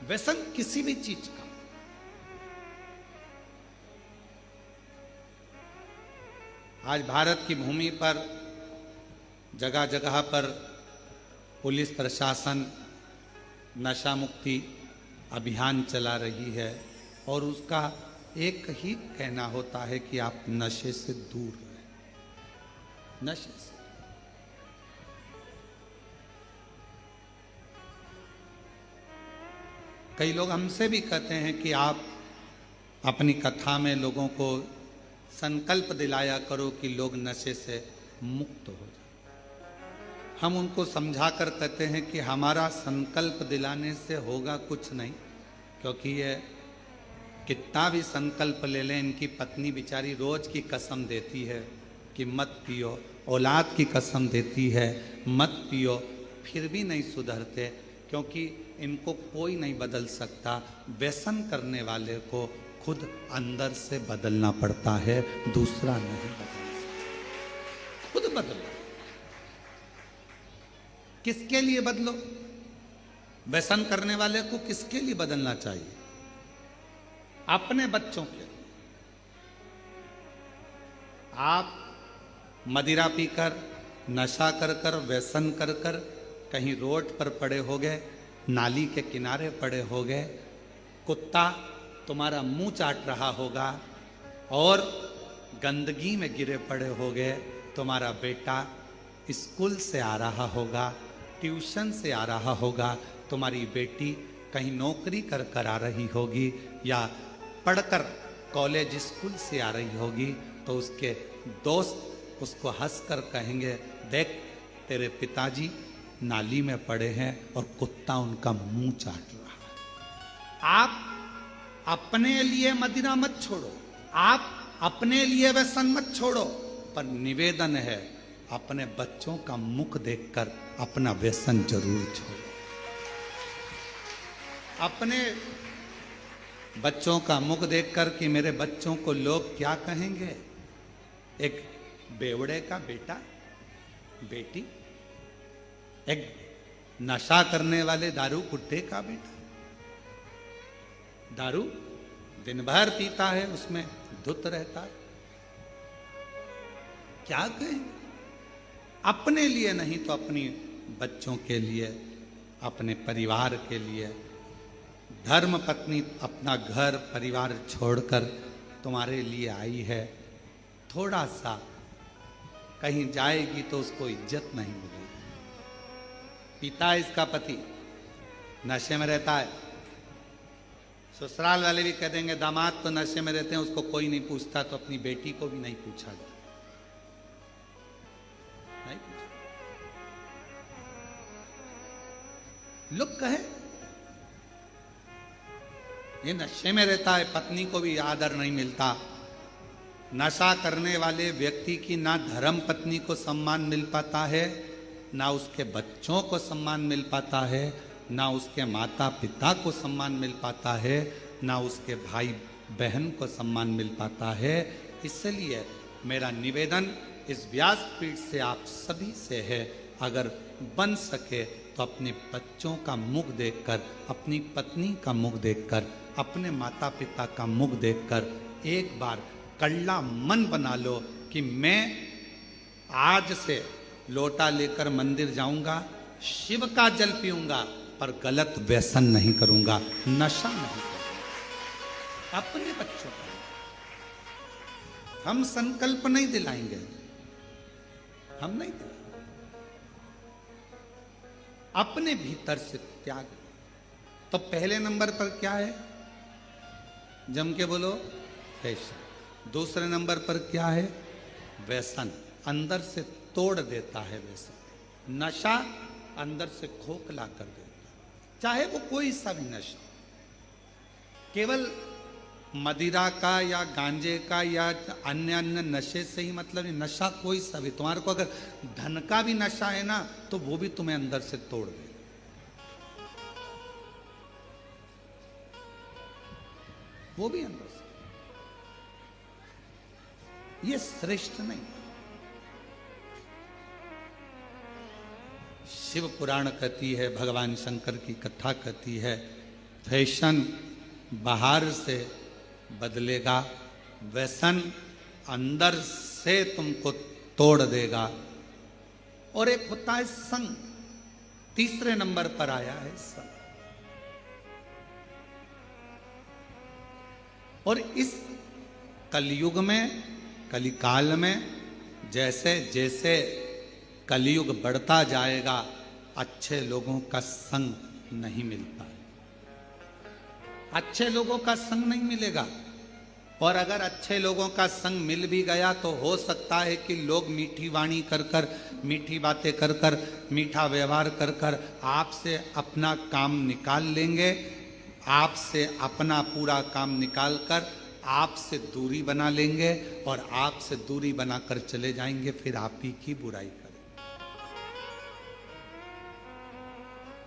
व्यसन किसी भी चीज का, आज भारत की भूमि पर जगह जगह पर पुलिस प्रशासन नशा मुक्ति अभियान चला रही है और उसका एक ही कहना होता है कि आप नशे से दूर रहें, नशे से। कई लोग हमसे भी कहते हैं कि आप अपनी कथा में लोगों को संकल्प दिलाया करो कि लोग नशे से मुक्त हो जाए। हम उनको समझा कर कहते हैं कि हमारा संकल्प दिलाने से होगा कुछ नहीं, क्योंकि ये कितना भी संकल्प ले लें, इनकी पत्नी बेचारी रोज की कसम देती है कि मत पियो, औलाद की कसम देती है मत पियो, फिर भी नहीं सुधरते, क्योंकि इनको कोई नहीं बदल सकता। व्यसन करने वाले को खुद अंदर से बदलना पड़ता है, दूसरा नहीं बदल सकता। खुद बदलो। किसके लिए बदलो? व्यसन करने वाले को किसके लिए बदलना चाहिए? अपने बच्चों के लिए। आप मदिरा पीकर, नशा कर कर, व्यसन कर कर कहीं रोड पर पड़े हो गए, नाली के किनारे पड़े हो गए, कुत्ता तुम्हारा मुंह चाट रहा होगा और गंदगी में गिरे पड़े हो गए, तुम्हारा बेटा स्कूल से आ रहा होगा, ट्यूशन से आ रहा होगा, तुम्हारी बेटी कहीं नौकरी कर कर आ रही होगी या पढ़कर कॉलेज स्कूल से आ रही होगी, तो उसके दोस्त उसको हंसकर कहेंगे, देख तेरे पिताजी नाली में पड़े हैं और कुत्ता उनका मुंह चाट रहा है। आप अपने लिए मदिरा मत छोड़ो, आप अपने लिए व्यसन मत छोड़ो, पर निवेदन है अपने बच्चों का मुख देखकर अपना व्यसन जरूर छोड़ो। अपने बच्चों का मुख देखकर कि मेरे बच्चों को लोग क्या कहेंगे, एक बेवड़े का बेटा बेटी, एक नशा करने वाले दारू कुट्टे का बेटा, दारू दिन भर पीता है, उसमें धुत रहता है, क्या कहेंगे? अपने लिए नहीं तो अपनी बच्चों के लिए, अपने परिवार के लिए। धर्म पत्नी अपना घर परिवार छोड़कर तुम्हारे लिए आई है, थोड़ा सा कहीं जाएगी तो उसको इज्जत नहीं मिलेगी। पिता इसका पति नशे में रहता है, ससुराल वाले भी कह देंगे दामाद तो नशे में रहते हैं, उसको कोई नहीं पूछता, तो अपनी बेटी को भी नहीं पूछा गया, नहीं पूछा। लोग कहे ये नशे में रहता है, पत्नी को भी आदर नहीं मिलता। नशा करने वाले व्यक्ति की ना धर्म पत्नी को सम्मान मिल पाता है, ना उसके बच्चों को सम्मान मिल पाता है, ना उसके माता पिता को सम्मान मिल पाता है, ना उसके भाई बहन को सम्मान मिल पाता है। इसलिए मेरा निवेदन इस व्यासपीठ से आप सभी से है, अगर बन सके तो अपने बच्चों का मुख देखकर, अपनी पत्नी का मुख देखकर, अपने माता पिता का मुख देखकर एक बार कड़ला मन बना लो कि मैं आज से लोटा लेकर मंदिर जाऊंगा, शिव का जल पीऊंगा, पर गलत व्यसन नहीं करूंगा, नशा नहीं करूंगा। अपने बच्चों का हम संकल्प नहीं दिलाएंगे, हम नहीं दिलाएंगे, अपने भीतर से त्याग। तो पहले नंबर पर क्या है? जम के बोलो, फैशन। दूसरे नंबर पर क्या है? व्यसन। अंदर से तोड़ देता है व्यसन। नशा अंदर से खोखला कर देता, चाहे वो कोई सा भी नशा, केवल मदिरा का या गांजे का या अन्य अन्य नशे से ही मतलब नहीं, नशा कोई सा भी। तुम्हारे को अगर धन का भी नशा है ना, तो वो भी तुम्हें अंदर से तोड़ दे, वो भी अंदर से। ये श्रेष्ठ नहीं। शिव पुराण कहती है, भगवान शंकर की कथा कहती है, फैशन बाहर से बदलेगा, व्यसन अंदर से तुमको तोड़ देगा। और एक होता है संग, तीसरे नंबर पर आया है संग। और इस कलयुग में, कलिकाल में जैसे जैसे कलयुग बढ़ता जाएगा, अच्छे लोगों का संग नहीं मिलता है, अच्छे लोगों का संग नहीं मिलेगा। और अगर अच्छे लोगों का संग मिल भी गया तो हो सकता है कि लोग मीठी वाणी कर कर, मीठी बातें कर कर, मीठा व्यवहार कर कर आपसे अपना काम निकाल लेंगे, आपसे अपना पूरा काम निकाल कर आपसे दूरी बना लेंगे, और आपसे दूरी बनाकर चले जाएंगे, फिर आप ही की बुराई करें।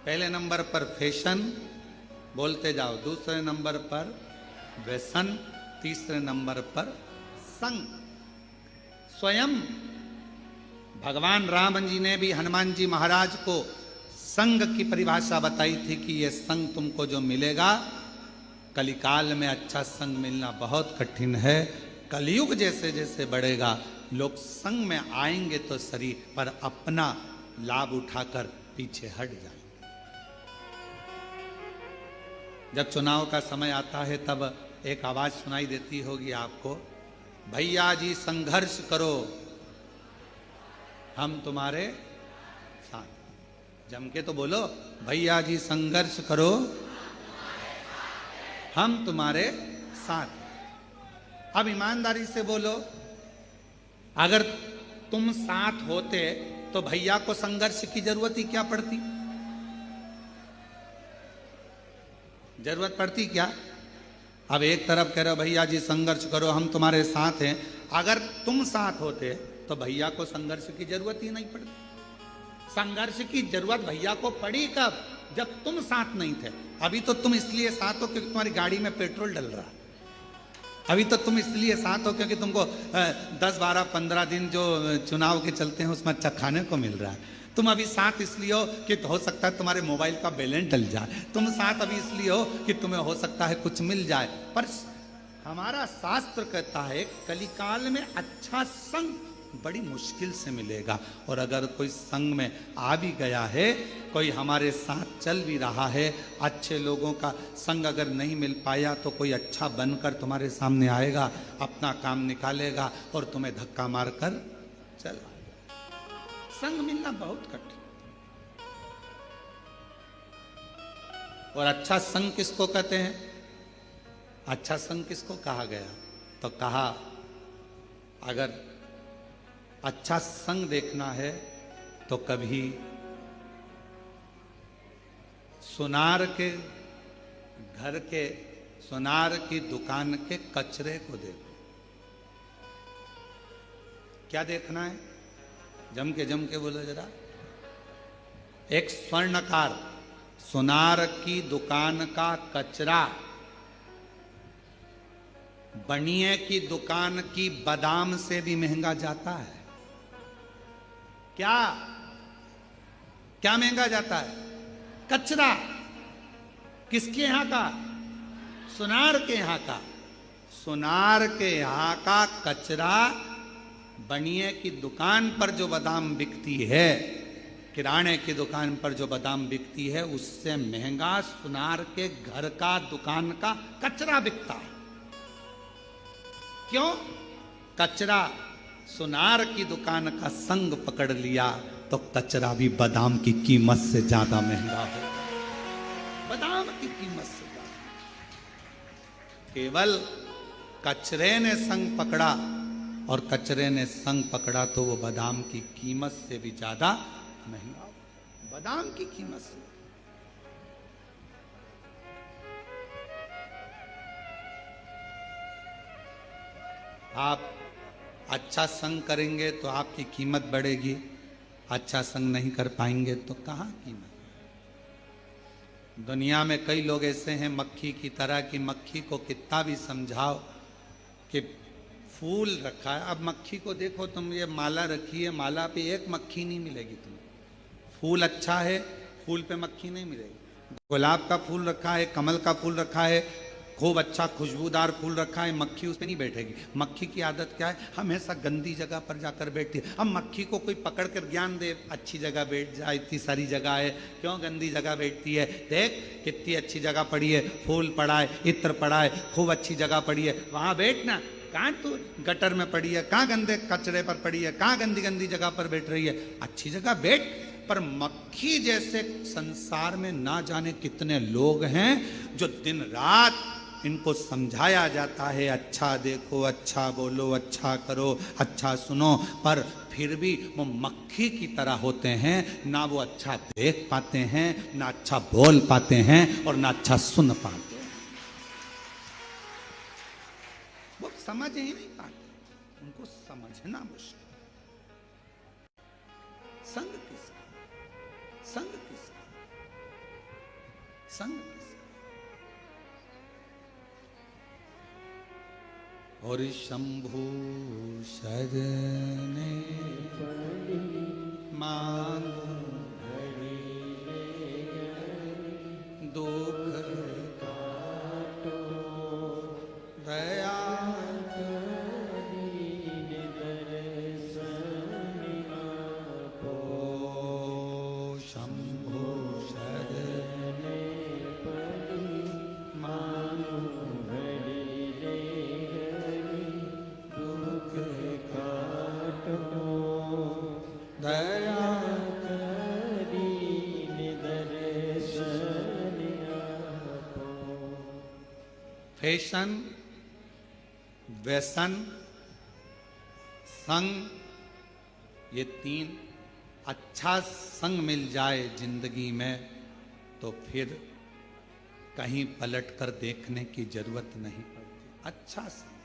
पहले नंबर पर फैशन, बोलते जाओ। दूसरे नंबर पर व्यसन, तीसरे नंबर पर संग। स्वयं भगवान राम जी ने भी हनुमान जी महाराज को संग की परिभाषा बताई थी कि ये संग तुमको जो मिलेगा, कलिकाल में अच्छा संग मिलना बहुत कठिन है। कलयुग जैसे जैसे बढ़ेगा, लोग संग में आएंगे तो सही, पर अपना लाभ उठाकर पीछे हट जाएंगे। जब चुनाव का समय आता है तब एक आवाज सुनाई देती होगी आपको, भैया जी संघर्ष करो, हम तुम्हारे साथ। जम के तो बोलो, भैया जी संघर्ष करो, हम तुम्हारे साथ। अब ईमानदारी से बोलो, अगर तुम साथ होते तो भैया को संघर्ष की जरूरत ही क्या पड़ती? जरूरत पड़ती क्या? अब एक तरफ कह रहे हो भैया जी संघर्ष करो, हम तुम्हारे साथ हैं। अगर तुम साथ होते तो भैया को संघर्ष की जरूरत ही नहीं पड़ती। संघर्ष की जरूरत भैया को पड़ी कब? जब तुम साथ नहीं थे। अभी तो तुम इसलिए साथ हो क्योंकि तुम्हारी गाड़ी में पेट्रोल डल रहा है। अभी तो तुम इसलिए साथ हो क्योंकि तुमको 10, 12, 15 दिन जो चुनाव के चलते हैं उसमें अच्छा खाने को मिल रहा है। तुम अभी साथ इसलिए हो कि हो सकता है तुम्हारे मोबाइल का बैलेंस डल जाए। तुम साथ अभी इसलिए हो कि तुम्हें हो सकता है कुछ मिल जाए। पर हमारा शास्त्र कहता है कलिकाल में अच्छा संग बड़ी मुश्किल से मिलेगा। और अगर कोई संग में आ भी गया है, कोई हमारे साथ चल भी रहा है, अच्छे लोगों का संग अगर नहीं मिल पाया तो कोई अच्छा बनकर तुम्हारे सामने आएगा, अपना काम निकालेगा और तुम्हें धक्का मारकर चल। संग मिलना बहुत कठिन। और अच्छा संग किसको कहते हैं? अच्छा संग किसको कहा गया? तो कहा अगर अच्छा संग देखना है तो कभी सुनार के घर के, सुनार की दुकान के कचरे को देखो। क्या देखना है? जम के बोलो जरा। एक स्वर्णकार सुनार की दुकान का कचरा बनिए की दुकान की बादाम से भी महंगा जाता है। क्या? क्या महंगा जाता है? कचरा। किसके यहां का? सुनार के यहां का। सुनार के यहां का कचरा बनिए की दुकान पर जो बादाम बिकती है, किराने की दुकान पर जो बादाम बिकती है, उससे महंगा सुनार के घर का दुकान का कचरा बिकता है। क्यों? कचरा सुनार की दुकान का संग पकड़ लिया तो कचरा भी बादाम की कीमत से ज्यादा महंगा हो। बादाम की कीमत से ज्यादा। केवल कचरे ने संग पकड़ा, और कचरे ने संग पकड़ा तो वो बादाम की कीमत से भी ज्यादा महंगा। बादाम की कीमत से। आप अच्छा संग करेंगे तो आपकी कीमत बढ़ेगी, अच्छा संग नहीं कर पाएंगे तो कहां कीमत। दुनिया में कई लोग ऐसे हैं मक्खी की तरह कि मक्खी को कितना भी समझाओ कि फूल रखा है। अब मक्खी को देखो तुम, ये माला रखी है, माला पे एक मक्खी नहीं मिलेगी तुम्हें। फूल अच्छा है, फूल पे मक्खी नहीं मिलेगी। गुलाब का फूल रखा है, कमल का फूल रखा है, खूब अच्छा खुशबूदार फूल रखा है, मक्खी उस पर नहीं बैठेगी। मक्खी की आदत क्या है? हमेशा गंदी जगह पर जाकर बैठती है। अब मक्खी को कोई पकड़ कर ज्ञान दे, अच्छी जगह बैठ जा, इतनी सारी जगह है, क्यों गंदी जगह बैठती है? देख कितनी अच्छी जगह पड़ी है, फूल पड़ा है, इत्र पड़ा है, खूब अच्छी जगह पड़ी है, वहां बैठना। कहाँ तू गटर में पड़ी है, कहाँ गंदे कचरे पर पड़ी है, कहाँ गंदी गंदी जगह पर बैठ रही है? अच्छी जगह बैठ। पर मक्खी जैसे संसार में ना जाने कितने लोग हैं जो दिन रात इनको समझाया जाता है, अच्छा देखो, अच्छा बोलो, अच्छा करो, अच्छा सुनो, पर फिर भी वो मक्खी की तरह होते हैं। ना वो अच्छा देख पाते हैं, ना अच्छा बोल पाते हैं, और ना अच्छा सुन पाते हैं। वो समझ ही नहीं पाते, उनको समझना मुश्किल। संग किसका? संग किसका? संग किसका? और शंभु शरणे मांगो दुख काटो दया शंभु शरणे मांगो दया फैशन, व्यसन, संग, ये तीन। अच्छा संग मिल जाए जिंदगी में तो फिर कहीं पलट कर देखने की जरूरत नहीं पड़ती। अच्छा संग।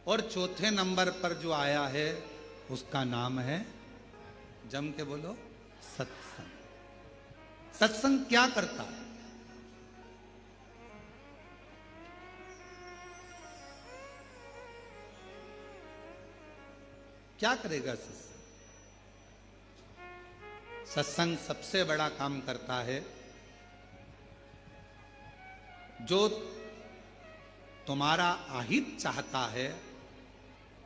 और चौथे नंबर पर जो आया है उसका नाम है, जम के बोलो, सत्संग। सत्संग क्या करता है? क्या करेगा सत्संग? सत्संग सबसे बड़ा काम करता है, जो तुम्हारा अहित चाहता है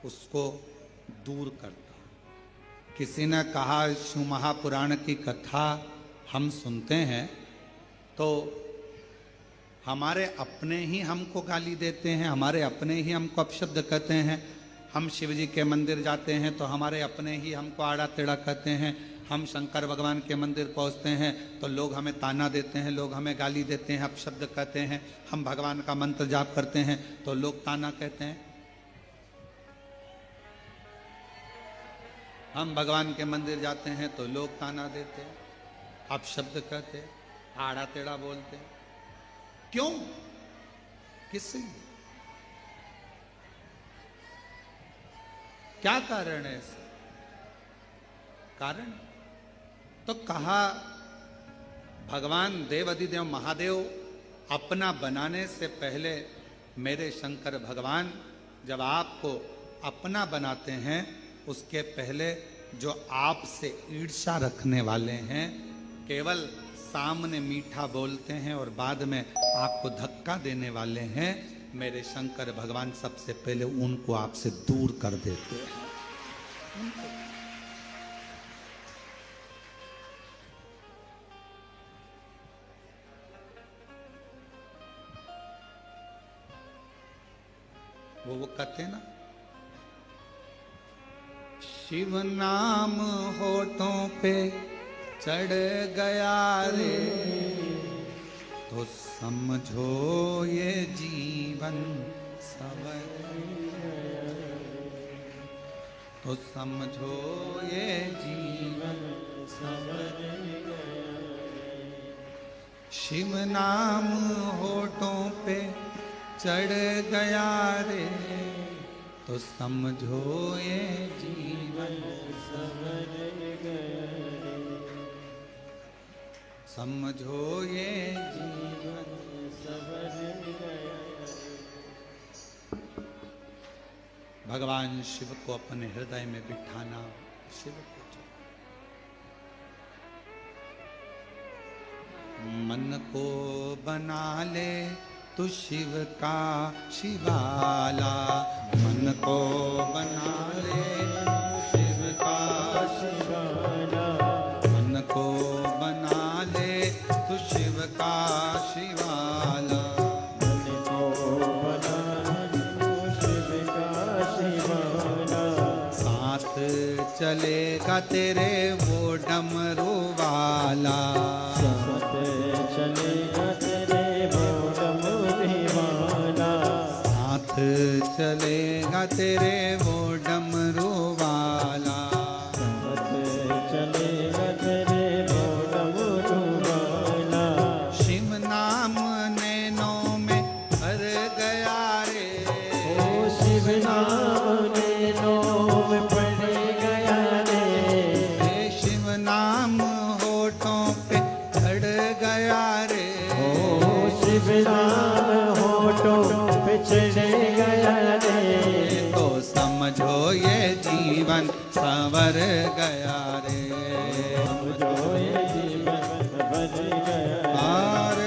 उसको दूर करता है। किसी ने कहा, शिव महापुराण की कथा हम सुनते हैं तो हमारे अपने ही हमको गाली देते हैं, हमारे अपने ही हमको अपशब्द कहते हैं। हम शिव जी के मंदिर जाते हैं तो हमारे अपने ही हमको आड़ा टेढ़ा कहते हैं। हम शंकर भगवान के मंदिर पहुंचते हैं तो लोग हमें ताना देते हैं, लोग हमें गाली देते हैं, अपशब्द कहते हैं। हम भगवान का मंत्र जाप करते हैं तो लोग ताना कहते हैं। हम भगवान के मंदिर जाते हैं तो लोग ताना देते हैं, अपशब्द कहते हैं, आड़ा टेढ़ा बोलते हैं। क्यों? किससे? क्या कारण है इसका? कारण तो कहा, भगवान देवाधिदेव महादेव अपना बनाने से पहले, मेरे शंकर भगवान जब आपको अपना बनाते हैं उसके पहले जो आपसे ईर्ष्या रखने वाले हैं, केवल सामने मीठा बोलते हैं और बाद में आपको धक्का देने वाले हैं, मेरे शंकर भगवान सबसे पहले उनको आपसे दूर कर देते हैं। वो कहते हैं ना, शिव नाम होठों पे चढ़ गया रे, तो समझो ये जीवन सवर, तो समझो ये जीवन सवर। शिव नाम होठों पे चढ़ गया रे, तो समझो ये जीवन सवर गया रे, समझो ये जीवन सवर गया रे। भगवान शिव को अपने हृदय में बिठाना, शिव को मन को बना ले तू शिव का शिवाला, मन को बना ले शिव का शिवाला, मन को बना ले तू शिव का शिवाला, मन को बना लो शिव का शिवाला। साथ चलेगा तेरे वो डमरू वाला, साथ चलेगा तेरे वो डमरू वाला, साथ चलेगा तेरे वो डमरू वाला, साथ चलेगा तेरे वो डमरू वाला। शिव नाम नैनों में भर गया रे, ओ शिव नाम नैनों में पड़ गया रे, शिव नाम होठों पे चढ़ गया रे, ओ शिव नाम होठों पे चढ़ गया रे, तो समझो ये जीवन संवर गया रे, समझो ये जीवन बन गया। हार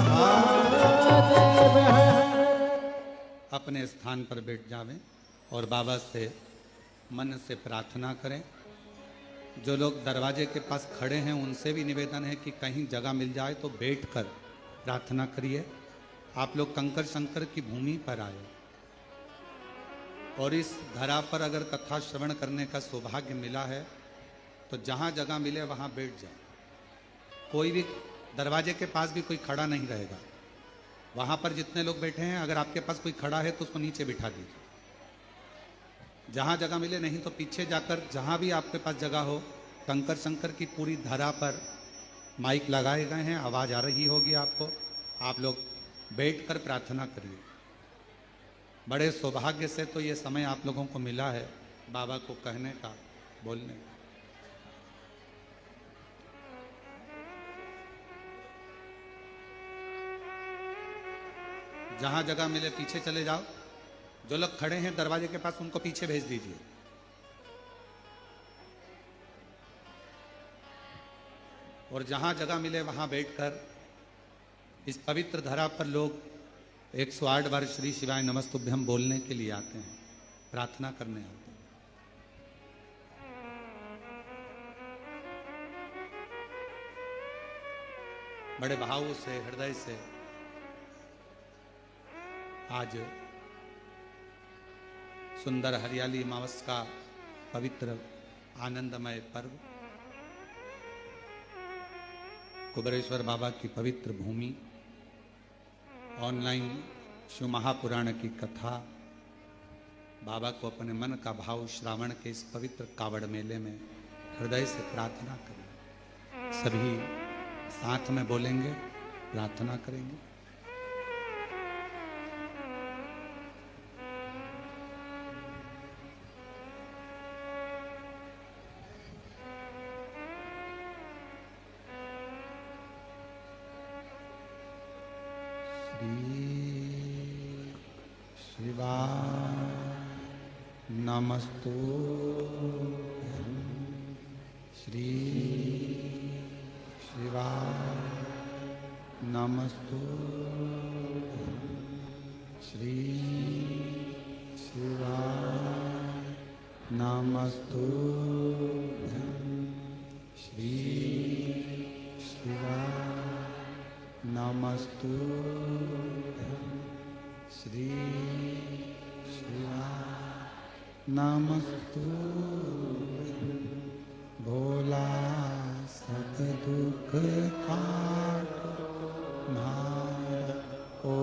महादेव है। अपने स्थान पर बैठ जावें और बाबा से मन से प्रार्थना करें। जो लोग दरवाजे के पास खड़े हैं उनसे भी निवेदन है कि कहीं जगह मिल जाए तो बैठकर प्रार्थना करिए। आप लोग कंकर शंकर की भूमि पर आए और इस धरा पर अगर कथा श्रवण करने का सौभाग्य मिला है तो जहाँ जगह मिले वहाँ बैठ जाए। कोई भी दरवाजे के पास भी कोई खड़ा नहीं रहेगा। वहाँ पर जितने लोग बैठे हैं अगर आपके पास कोई खड़ा है तो उसको नीचे बिठा दीजिए। जहाँ जगह मिले, नहीं तो पीछे जाकर जहाँ भी आपके पास जगह हो, कंकर शंकर की पूरी धरा पर माइक लगाए गए हैं, आवाज़ आ रही होगी आपको। आप लोग बैठकर प्रार्थना करिए। बड़े सौभाग्य से तो ये समय आप लोगों को मिला है बाबा को कहने का, बोलने का। जहाँ जगह मिले पीछे चले जाओ। जो लोग खड़े हैं दरवाजे के पास उनको पीछे भेज दीजिए। और जहाँ जगह मिले वहाँ बैठकर इस पवित्र धरा पर लोग 108 बार श्री शिवाय नमस्तुभ्यम बोलने के लिए आते हैं, प्रार्थना करने आते हैं। बड़े भाव से, हृदय से आज सुंदर हरियाली अमावस का पवित्र आनंदमय पर्व, कुबेरेश्वर बाबा की पवित्र भूमि, ऑनलाइन शिव महापुराण की कथा, बाबा को अपने मन का भाव श्रावण के इस पवित्र कावड़ मेले में हृदय से प्रार्थना करें। सभी साथ में बोलेंगे, प्रार्थना करेंगे। शिवाय नमस्तुभ्यं। श्री शिवाय नमस्तु श्री शिवाय नमस्तु श्री शिवाय नमस्तु श्री शिवाय नमस्तु भोला सब दुख काटो नार ओ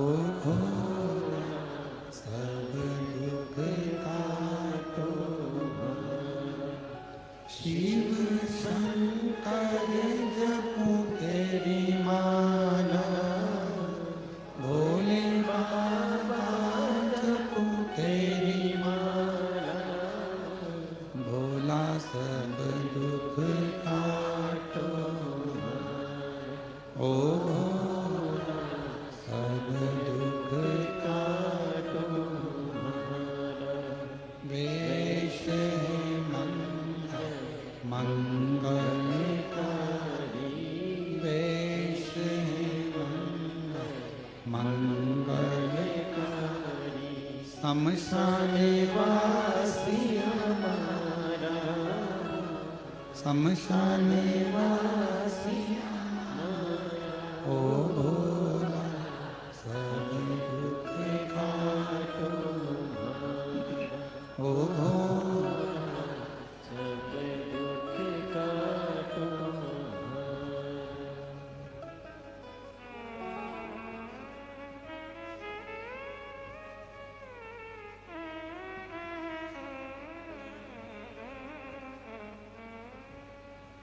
भोला सब दुख काटो शिव शंकर जपो तेरी माला भोले बाबा जपो तेरी माला भोला सब दुख काटो ओ भोला सब दुख काटो वेश मंगलकारी वेश मंगलकारी शमशान वासी हमारा शमशान वासी ओ भोला सब दुख काटो ओ भोला सब दुख काटो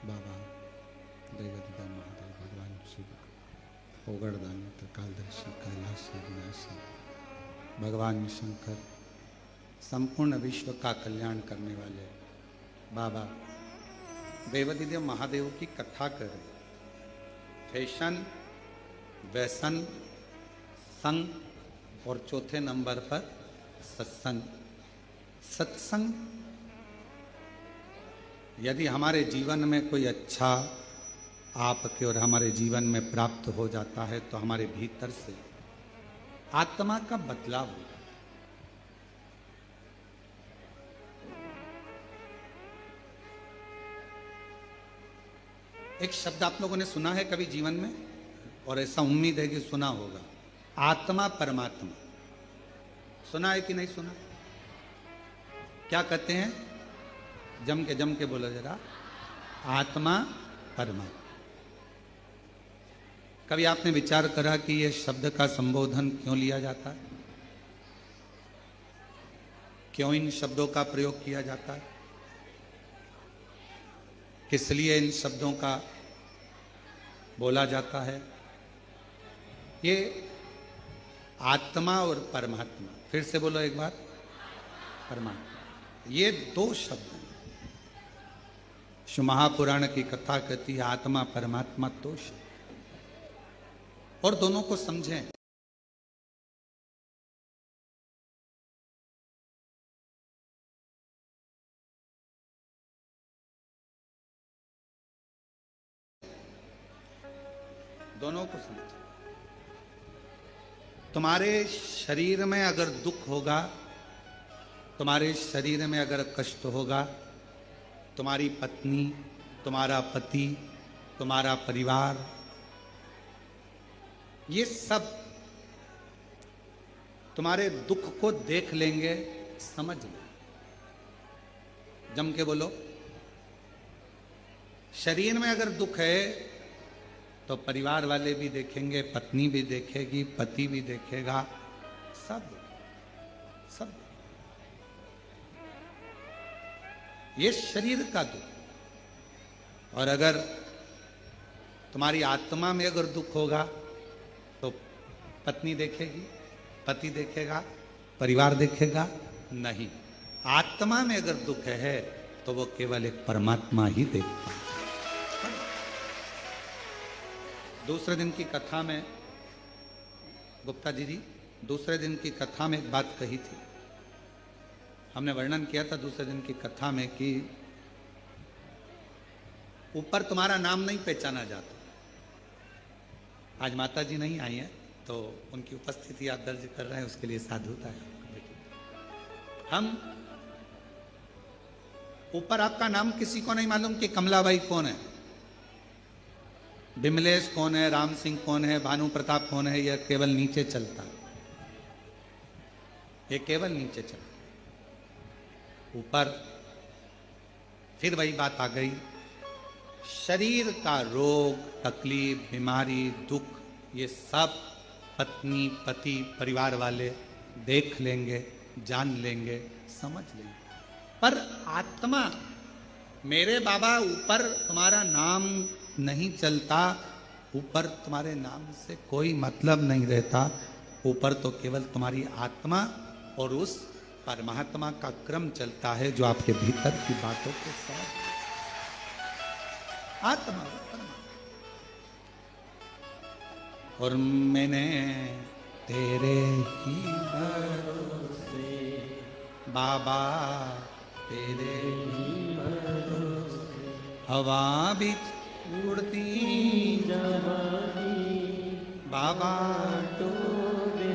बाबा देवदादा महादेव भगवान शिव ओगड़दानी त्रिकालदर्शी कैलाशी विनाशी भगवान शंकर संपूर्ण विश्व का कल्याण करने वाले बाबा देवदिदेव महादेव की कथा करें। फैशन व्यसन संग और चौथे नंबर पर सत्संग। सत्संग यदि हमारे जीवन में कोई अच्छा आपके और हमारे जीवन में प्राप्त हो जाता है तो हमारे भीतर से आत्मा का बदलाव होता है। एक शब्द आप लोगों ने सुना है कभी जीवन में, और ऐसा उम्मीद है कि सुना होगा, आत्मा परमात्मा। सुना है कि नहीं सुना? क्या कहते हैं? जम के बोलो जरा, आत्मा परमात्मा। कभी आपने विचार करा कि यह शब्द का संबोधन क्यों लिया जाता है? क्यों इन शब्दों का प्रयोग किया जाता है? किस लिए इन शब्दों का बोला जाता है? ये आत्मा और परमात्मा, फिर से बोलो एक बार, परमात्मा, ये दो शब्द हैं। शिव महापुराण की कथा कहती है आत्मा परमात्मा दो शब्द, और दोनों को समझें। दोनों को समझें। तुम्हारे शरीर में अगर दुख होगा, तुम्हारे शरीर में अगर कष्ट होगा, तुम्हारी पत्नी, तुम्हारा पति, तुम्हारा परिवार, ये सब तुम्हारे दुख को देख लेंगे, समझ लेंगे। जम के बोलो। शरीर में अगर दुख है तो परिवार वाले भी देखेंगे, पत्नी भी देखेगी, पति भी देखेगा, सब सब। ये शरीर का दुख। और अगर तुम्हारी आत्मा में अगर दुख होगा तो पत्नी देखेगी, पति देखेगा, परिवार देखेगा नहीं। आत्मा में अगर दुख है तो वो केवल एक परमात्मा ही देखता है। दूसरे दिन की कथा में गुप्ता जी दूसरे दिन की कथा में एक बात कही थी। हमने वर्णन किया था दूसरे दिन की कथा में कि ऊपर तुम्हारा नाम नहीं पहचाना जाता। आज माता जी नहीं आई हैं तो उनकी उपस्थिति आप दर्ज कर रहे हैं, उसके लिए साधुता है। हम ऊपर आपका नाम किसी को नहीं मालूम कि कमलाबाई कौन है, विमलेश कौन है, राम सिंह कौन है, भानु प्रताप कौन है। यह केवल नीचे चलता है, ये केवल नीचे चलता। ऊपर फिर वही बात आ गई, शरीर का रोग, तकलीफ, बीमारी, दुख, ये सब पत्नी, पति, परिवार वाले देख लेंगे, जान लेंगे, समझ लेंगे। पर आत्मा, मेरे बाबा ऊपर तुम्हारा नाम नहीं चलता, ऊपर तुम्हारे नाम से कोई मतलब नहीं रहता। ऊपर तो केवल तुम्हारी आत्मा और उस परमात्मा का क्रम चलता है जो आपके भीतर की बातों को समझ। आत्मा और मैंने तेरे ही भरोसे बाबा, तेरे ही भरोसे हवा भी उड़ती जवानी बाबा, डोले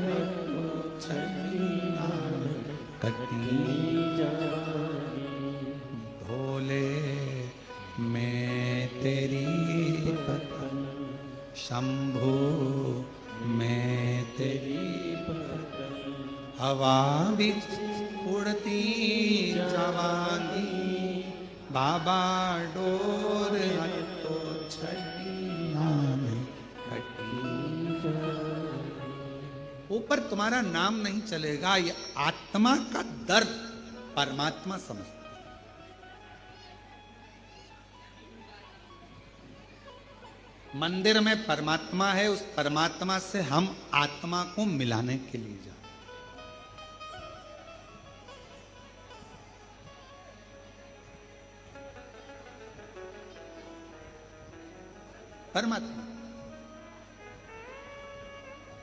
कटी भोले मैं तेरी पतन, शंभो मैं तेरी पतन, हवा भी उड़ती जवानी बाबा, डोर तो छड़िया में कटी। ऊपर तुम्हारा नाम नहीं चलेगा, ये आत्मा का दर्द परमात्मा समझता। मंदिर में परमात्मा है, उस परमात्मा से हम आत्मा को मिलाने के लिए जाते। परमात्मा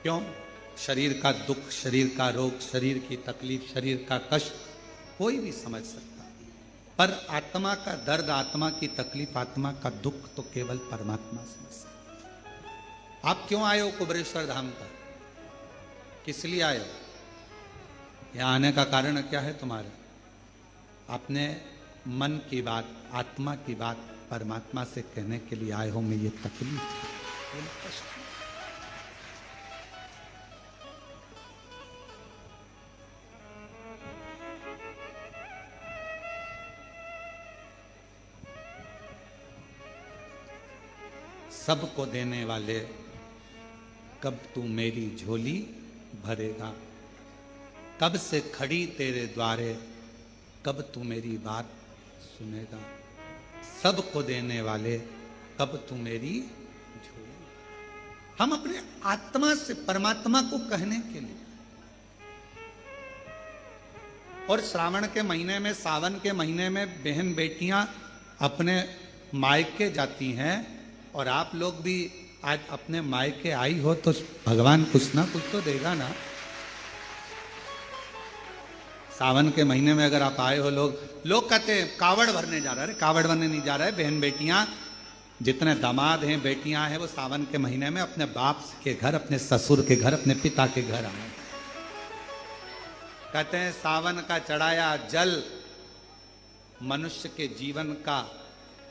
क्यों? शरीर का दुख, शरीर का रोग, शरीर की तकलीफ, शरीर का कष्ट कोई भी समझ सकता, पर आत्मा का दर्द, आत्मा की तकलीफ, आत्मा का दुख तो केवल परमात्मा समझ सकता। आप क्यों आए हो कुबरेश्वर धाम पर? किस लिए आए हो? यहाँ आने का कारण क्या है तुम्हारा? अपने मन की बात, आत्मा की बात परमात्मा से कहने के लिए आए हो। मैं ये तकलीफ, ये कष्ट, सबको देने वाले कब तू मेरी झोली भरेगा, कब से खड़ी तेरे द्वारे, कब तू मेरी बात सुनेगा। सबको देने वाले कब तू मेरी झोली। हम अपने आत्मा से परमात्मा को कहने के लिए, और श्रावण के महीने में, सावन के महीने में बहन बेटियां अपने मायके जाती हैं, और आप लोग भी आज अपने मायके आई हो तो भगवान कुछ ना कुछ तो देगा ना। सावन के महीने में अगर आप आए हो, लोग कहते हैं कावड़ भरने जा रहा है। कावड़ भरने नहीं जा रहा है। बहन बेटियां, जितने दामाद हैं, बेटियां हैं, वो सावन के महीने में अपने बाप के घर, अपने ससुर के घर, अपने पिता के घर आए। कहते हैं सावन का चढ़ाया जल मनुष्य के जीवन का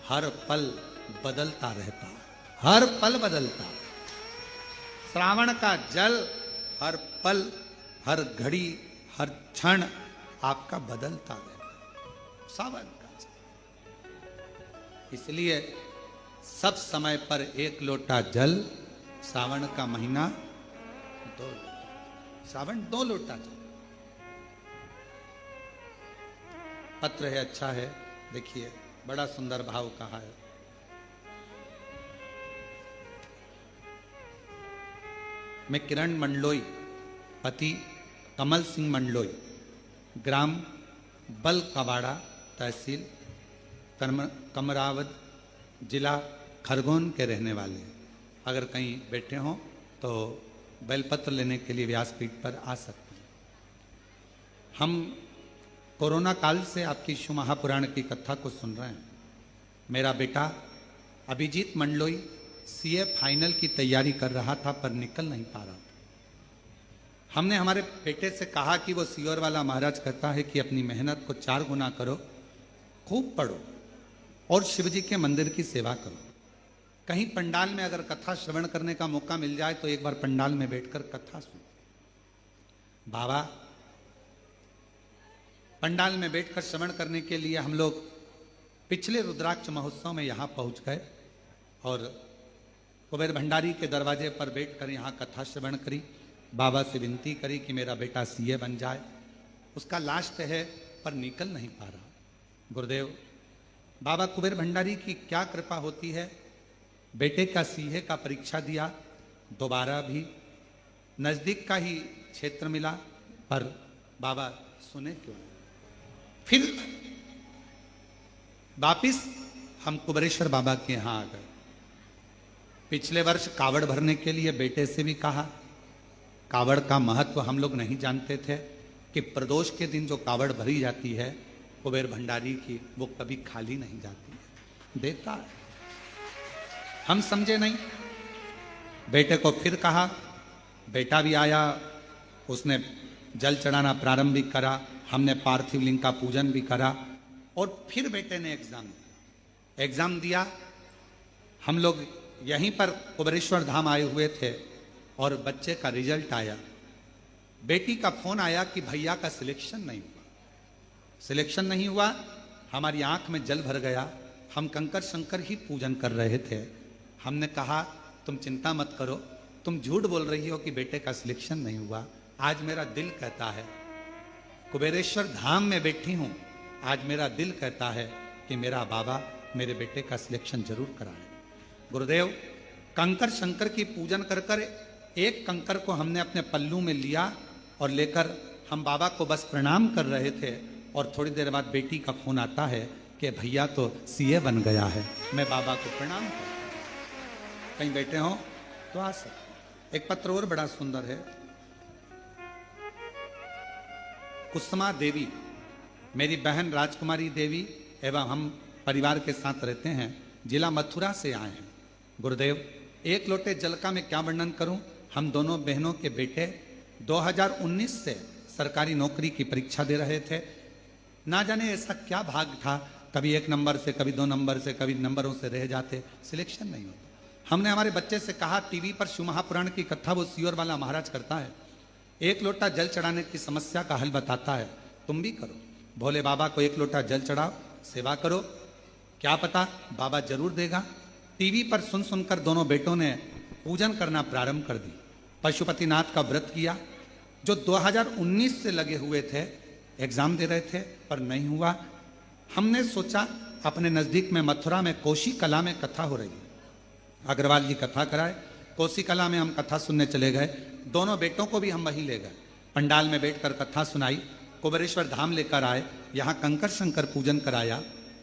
हर पल बदलता रहता, हर पल बदलता। श्रावण का जल हर पल, हर घड़ी, हर क्षण आपका बदलता रहता, सावन का जल। इसलिए सब समय पर एक लोटा जल, सावन का महीना 2 लोटा, सावन 2 लोटा जल। पत्र है, अच्छा है, देखिए बड़ा सुंदर भाव कहा है। मैं किरण मंडलोई, पति कमल सिंह मंडलोई, ग्राम बल कवाड़ा, तहसील कमरावद, जिला खरगोन के रहने वाले हैं। अगर कहीं बैठे हों तो बेलपत्र लेने के लिए व्यासपीठ पर आ सकते हैं। हम कोरोना काल से आपकी शिव महापुराण की कथा को सुन रहे हैं। मेरा बेटा अभिजीत मंडलोई सीए फाइनल की तैयारी कर रहा था पर निकल नहीं पा रहा था। हमने हमारे बेटे से कहा कि वो सीओर वाला महाराज कहता है कि अपनी मेहनत को 4 गुना करो, खूब पढ़ो और शिव जी के मंदिर की सेवा करो। कहीं पंडाल में अगर कथा श्रवण करने का मौका मिल जाए तो एक बार पंडाल में बैठकर कथा सुनो। बाबा पंडाल में बैठकर श्रवण करने के लिए हम लोग पिछले रुद्राक्ष महोत्सव में यहाँ पहुँच गए और कुबेर भंडारी के दरवाजे पर बैठकर यहाँ कथा श्रवण करी। बाबा से विनती करी कि मेरा बेटा सीए बन जाए। उसका लास्ट है पर निकल नहीं पा रहा। गुरुदेव, बाबा कुबेर भंडारी की क्या कृपा होती है, बेटे का सीए का परीक्षा दिया, दोबारा भी नजदीक का ही क्षेत्र मिला, पर बाबा सुने क्यों। फिर वापिस हम कुबेरेश्वर बाबा के यहां आ गए। पिछले वर्ष कावड़ भरने के लिए बेटे से भी कहा। कावड़ का महत्व हम लोग नहीं जानते थे कि प्रदोष के दिन जो कावड़ भरी जाती है कुबेर भंडारी की, वो कभी खाली नहीं जाती है, देता है। हम समझे नहीं। बेटे को फिर कहा, बेटा भी आया, उसने जल चढ़ाना प्रारंभ भी करा, हमने पार्थिव लिंग का पूजन भी करा और फिर बेटे ने एग्जाम दिया। हम लोग यहीं पर कुबेरेश्वर धाम आए हुए थे और बच्चे का रिजल्ट आया। बेटी का फोन आया कि भैया का सिलेक्शन नहीं हुआ। सिलेक्शन नहीं हुआ, हमारी आंख में जल भर गया। हम कंकर शंकर ही पूजन कर रहे थे। हमने कहा तुम चिंता मत करो, तुम झूठ बोल रही हो कि बेटे का सिलेक्शन नहीं हुआ। आज मेरा दिल कहता है, कुबेरेश्वर धाम में बैठी हूं, आज मेरा दिल कहता है कि मेरा बाबा मेरे बेटे का सिलेक्शन जरूर कराए। गुरुदेव, कंकर शंकर की पूजन कर कर एक कंकर को हमने अपने पल्लू में लिया और लेकर हम बाबा को बस प्रणाम कर रहे थे और थोड़ी देर बाद बेटी का फोन आता है कि भैया तो सीए बन गया है। मैं बाबा को प्रणाम करता हूं। कहीं बैठे हो तो आ सकते। एक पत्र और बड़ा सुंदर है। कुसुमा देवी, मेरी बहन राजकुमारी देवी एवं हम परिवार के साथ रहते हैं, जिला मथुरा से आए हैं। गुरुदेव, एक लोटे जल का मैं क्या वर्णन करूं। हम दोनों बहनों के बेटे 2019 से सरकारी नौकरी की परीक्षा दे रहे थे। ना जाने ऐसा क्या भाग था, कभी 1 नंबर से, कभी 2 नंबर से, कभी नंबरों से रह जाते, सिलेक्शन नहीं होता। हमने हमारे बच्चे से कहा, टीवी पर शिव महापुराण की कथा वो सीओर वाला महाराज करता है, 1 लोटा जल चढ़ाने की समस्या का हल बताता है, तुम भी करो। भोले बाबा को 1 लोटा जल चढ़ाओ, सेवा करो, क्या पता बाबा जरूर देगा। टीवी पर सुन सुनकर दोनों बेटों ने पूजन करना प्रारंभ कर दी। पशुपतिनाथ का व्रत किया। जो 2019 से लगे हुए थे, एग्जाम दे रहे थे पर नहीं हुआ। हमने सोचा अपने नजदीक में मथुरा में कोशी कला में कथा हो रही है, अग्रवाल जी कथा कराए। कोसी कला में हम कथा सुनने चले गए। दोनों बेटों को भी हम वहीं ले गए। पंडाल में बैठकर कथा सुनाई। कुबेरेश्वर धाम लेकर आए, यहाँ कंकर शंकर पूजन कराया,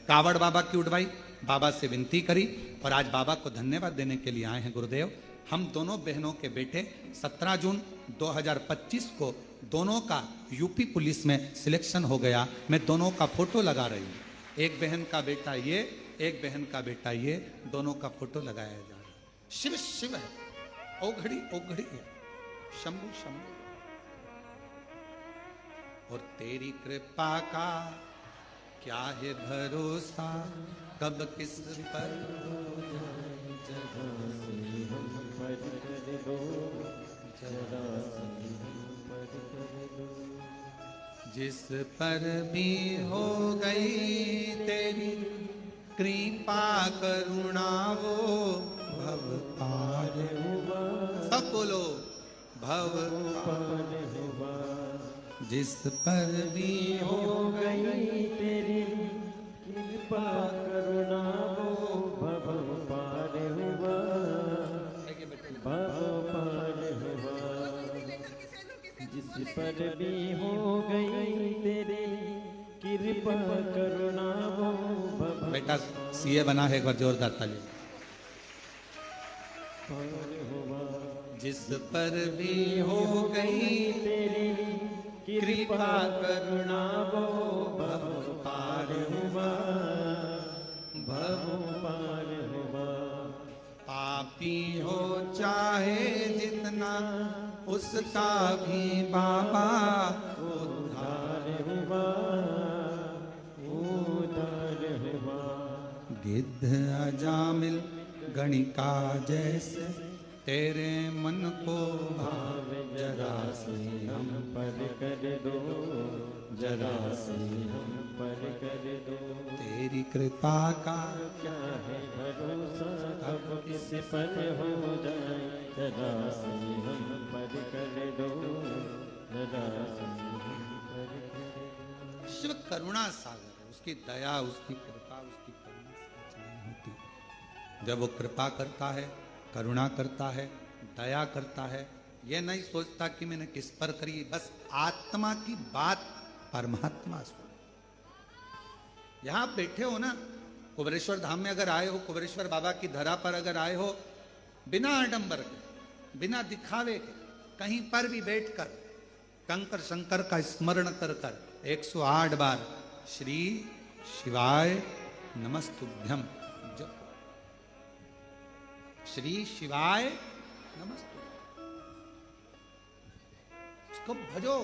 कावड़ बाबा की उठवाई, बाबा से विनती करी और आज बाबा को धन्यवाद देने के लिए आए हैं। गुरुदेव, हम दोनों बहनों के बेटे 17 जून 2025 को दोनों का यूपी पुलिस में सिलेक्शन हो गया। मैं दोनों का फोटो लगा रही हूँ। एक बहन का बेटा ये, एक बहन का बेटा ये, दोनों का फोटो लगाया जा रहा है। शिव शिव है, ओघड़ी ओघड़ी है, शंभु शंभु। और तेरी कृपा का क्या है भरोसा, कब किस पर जिस पर भी हो गई तेरी कृपा करुणा, वो भव पार हुआ। सब बोलो, भव पार हुआ। जिस पर भी हो गई तेरी कृपा करुणा, वो भव पार हुआ, भव पार हुआ। जिस पर भी हो गई तेरी कृपा करुणा, वो भव। बेटा सीए बना है, एक बार जोरदार ताली। जिस पर भी हो गई तेरी कृपा करुणा, वो भव पार हुआ, भव पार हुआ। उसका भी बाबा उद्धार हुआ, उद्धार हुआ। गिद्ध अजामिल गणिका जैसे तेरे मन को भाव जरा से हम पर कर दो, जरा से हम पर कर दो। तेरी कृपा का क्या है भरोसा, कब किस पर हो जाए, जरा से हम पर कर दो, जरा से हम पर कर दो। शिव करुणा सागर है, उसकी दया, उसकी कृपा, उसकी करुणा से नहीं होती। जब वो कृपा करता है, करुणा करता है, दया करता है, ये नहीं सोचता कि मैंने किस पर करी, बस आत्मा की बात परमात्मा सुन। यहां बैठे हो ना, कुबेरेश्वर धाम में अगर आए हो, कुबेरेश्वर बाबा की धरा पर अगर आए हो, बिना आडंबर के, बिना दिखावे के, कहीं पर भी बैठकर कंकर शंकर का स्मरण कर कर 108 बार श्री शिवाय नमस्तुभ्यम जप। श्री शिवाय नमस्तुभ्यम, उसको भजो।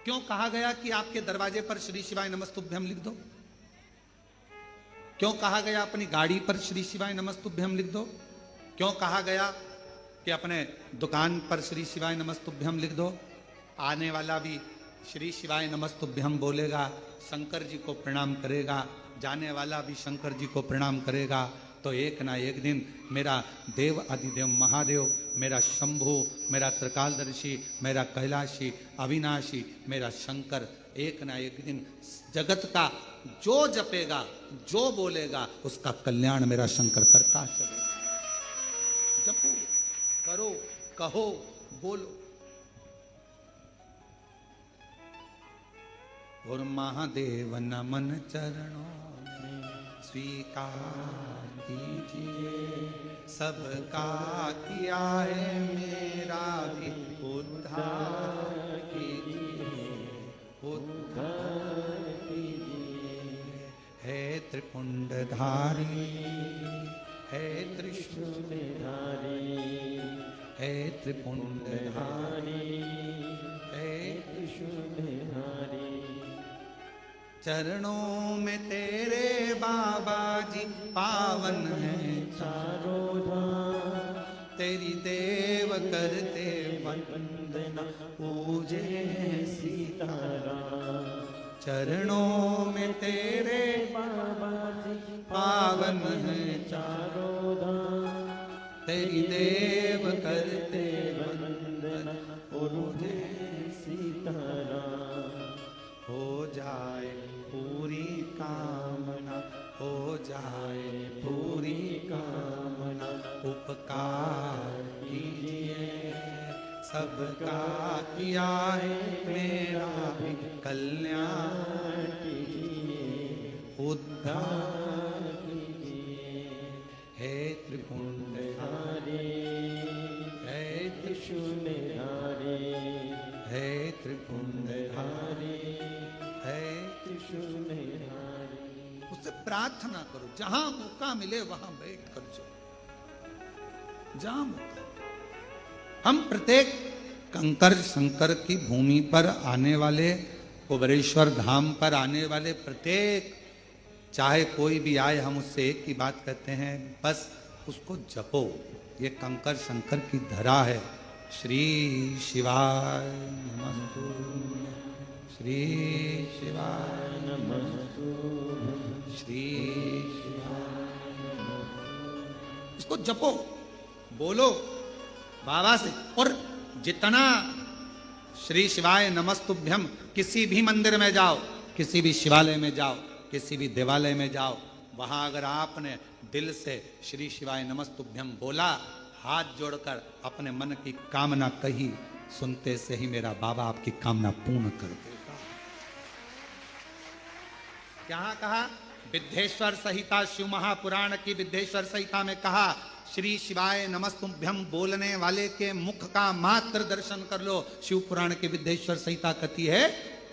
क्यों कहा गया कि आपके दरवाजे पर श्री शिवाय नमस्तुभ्यम लिख दो? क्यों कहा गया अपनी गाड़ी पर श्री शिवाय नमस्तुभ्यम लिख दो? क्यों कहा गया कि अपने दुकान पर श्री शिवाय नमस्तुभ्यम लिख दो? आने वाला भी श्री शिवाय नमस्तुभ्यम बोलेगा, शंकर जी को प्रणाम करेगा, जाने वाला भी शंकर जी को प्रणाम करेगा। तो एक ना एक दिन मेरा देव आदिदेव महादेव, मेरा शंभु, मेरा त्रिकालदर्शी, मेरा कैलाशी, अविनाशी, मेरा शंकर, एक ना एक दिन जगत का जो जपेगा, जो बोलेगा, उसका कल्याण मेरा शंकर करता चलेगा। जपो, करो, कहो, बोलो। और महादेव नमन चरणों में स्वीकार कीजिए, सबका किया है मेरा भी उद्धार कीजिए, उद्धार कीजिए। है त्रिपुंडधारी, है त्रिशूलधारी, है त्रिपुंडधारी, है त्रिशूलधारी। चरणों में तेरे बाबा जी पावन है चारों धाम, तेरी देव करते वंदना पूजे सीताराम। चरणों में तेरे बाबा जी पावन है चारों धाम, तेरी देव करते वंदना पूजे सीताराम। हो जाए पूरी कामना, हो जाए पूरी कामना, उपकार कीजिए, सबका किया है मेरा भी कल्याण कीजिए, उद्धार कीजिए। हे त्रिपुंडधारी, हे त्रिशूलधारी, हे त्रिपुंडधारी, है त्रिशूलधारी। उससे प्रार्थना करो, जहां मौका मिले वहां बैठ कर जाओ, जहां मौका। हम प्रत्येक कंकर शंकर की भूमि पर आने वाले, कुबेरेश्वर धाम पर आने वाले प्रत्येक, चाहे कोई भी आए, हम उससे एक ही बात कहते हैं, बस उसको जपो। ये कंकर शंकर की धरा है। श्री शिवाय नमस्तुभ्यं, श्री शिवाय नमस्तुभ्यं, श्री शिवाय नमस्तुभ्यं। इसको जपो, बोलो बाबा से। और जितना श्री शिवाय नमस्तुभ्यम, किसी भी मंदिर में जाओ, किसी भी शिवालय में जाओ, किसी भी देवालय में जाओ, वहां अगर आपने दिल से श्री शिवाय नमस्तुभ्यम बोला, हाथ जोड़कर अपने मन की कामना कही, सुनते से ही मेरा बाबा आपकी कामना पूर्ण कर देगा। क्या कहा? विद्धेश्वर संहिता, शिव महापुराण की विद्धेश्वर संहिता में कहा, श्री शिवाय नमस्तुभ्यम बोलने वाले के मुख का मात्र दर्शन कर लो। शिव पुराण की विद्धेश्वर संहिता कहती है,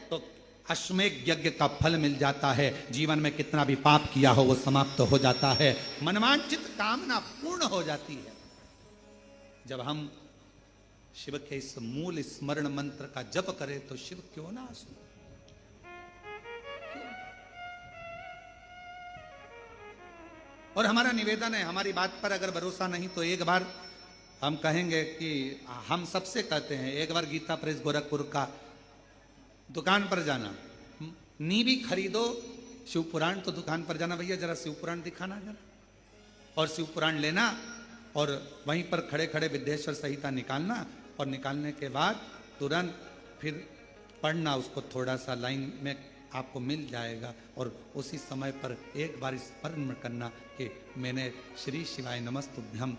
तो अश्वमेध यज्ञ का फल मिल जाता है। जीवन में कितना भी पाप किया हो वो समाप्त हो जाता है। मनवांछित कामना पूर्ण हो जाती है जब हम शिव के इस मूल स्मरण मंत्र का जप करें। तो शिव क्यों ना सुने। और हमारा निवेदन है, हमारी बात पर अगर भरोसा नहीं तो एक बार हम कहेंगे कि हम सबसे कहते हैं, एक बार गीता प्रेस गोरखपुर का दुकान पर जाना, नींवी खरीदो शिव पुराण, तो दुकान पर जाना, भैया जरा शिव पुराण दिखाना जरा, और शिव पुराण लेना और वहीं पर खड़े खड़े विद्येश्वर संहिता निकालना, और निकालने के बाद तुरंत फिर पढ़ना उसको, थोड़ा सा लाइन में आपको मिल जाएगा। और उसी समय पर एक बार स्मरण करना कि मैंने श्री शिवाय नमस्तुभ्यम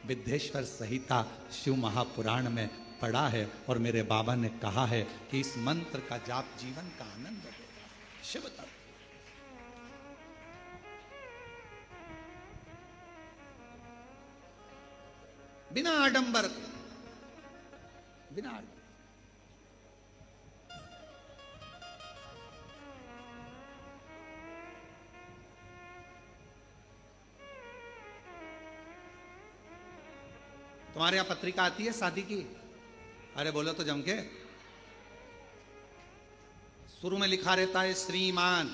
विद्येश्वर संहिता शिव महापुराण में पढ़ा है और मेरे बाबा ने कहा है कि इस मंत्र का जाप जीवन का आनंद देगा। शिव तत्व बिना आडंबर के, बिना आडंबर। तुम्हारे यहां पत्रिका आती है शादी की? अरे बोलो तो जम के। शुरू में लिखा रहता है श्रीमान,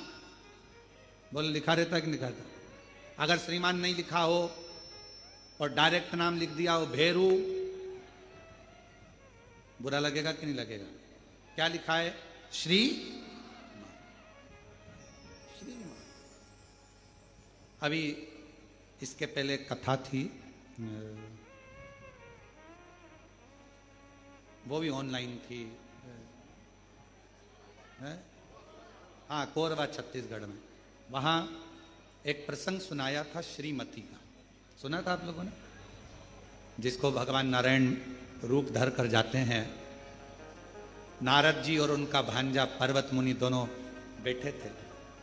बोलो लिखा रहता है कि लिखा रहता? अगर श्रीमान नहीं लिखा हो और डायरेक्ट नाम लिख दिया हो भेरू, बुरा लगेगा कि नहीं लगेगा? क्या लिखा है? श्री श्रीमान। अभी इसके पहले कथा थी, वो भी ऑनलाइन थी, हाँ कोरबा छत्तीसगढ़ में। वहाँ एक प्रसंग सुनाया था श्रीमती का, सुना था आप लोगों ने? जिसको भगवान नारायण रूप धर कर जाते हैं। नारद जी और उनका भांजा पर्वत मुनि दोनों बैठे थे।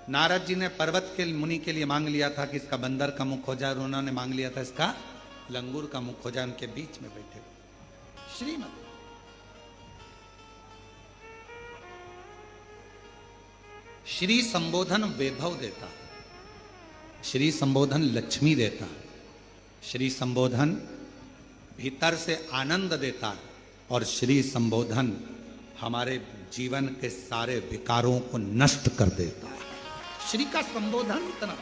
नारद जी ने पर्वत के मुनि के लिए मांग लिया था कि इसका बंदर का मुख हो जाए, और उन्होंने मांग लिया था इसका लंगूर का मुख हो जाए। उनके बीच में बैठे श्रीमती। श्री संबोधन वैभव देता है, श्री संबोधन लक्ष्मी देता है, श्री संबोधन भीतर से आनंद देता है, और श्री संबोधन हमारे जीवन के सारे विकारों को नष्ट कर देता है। श्री का संबोधन इतना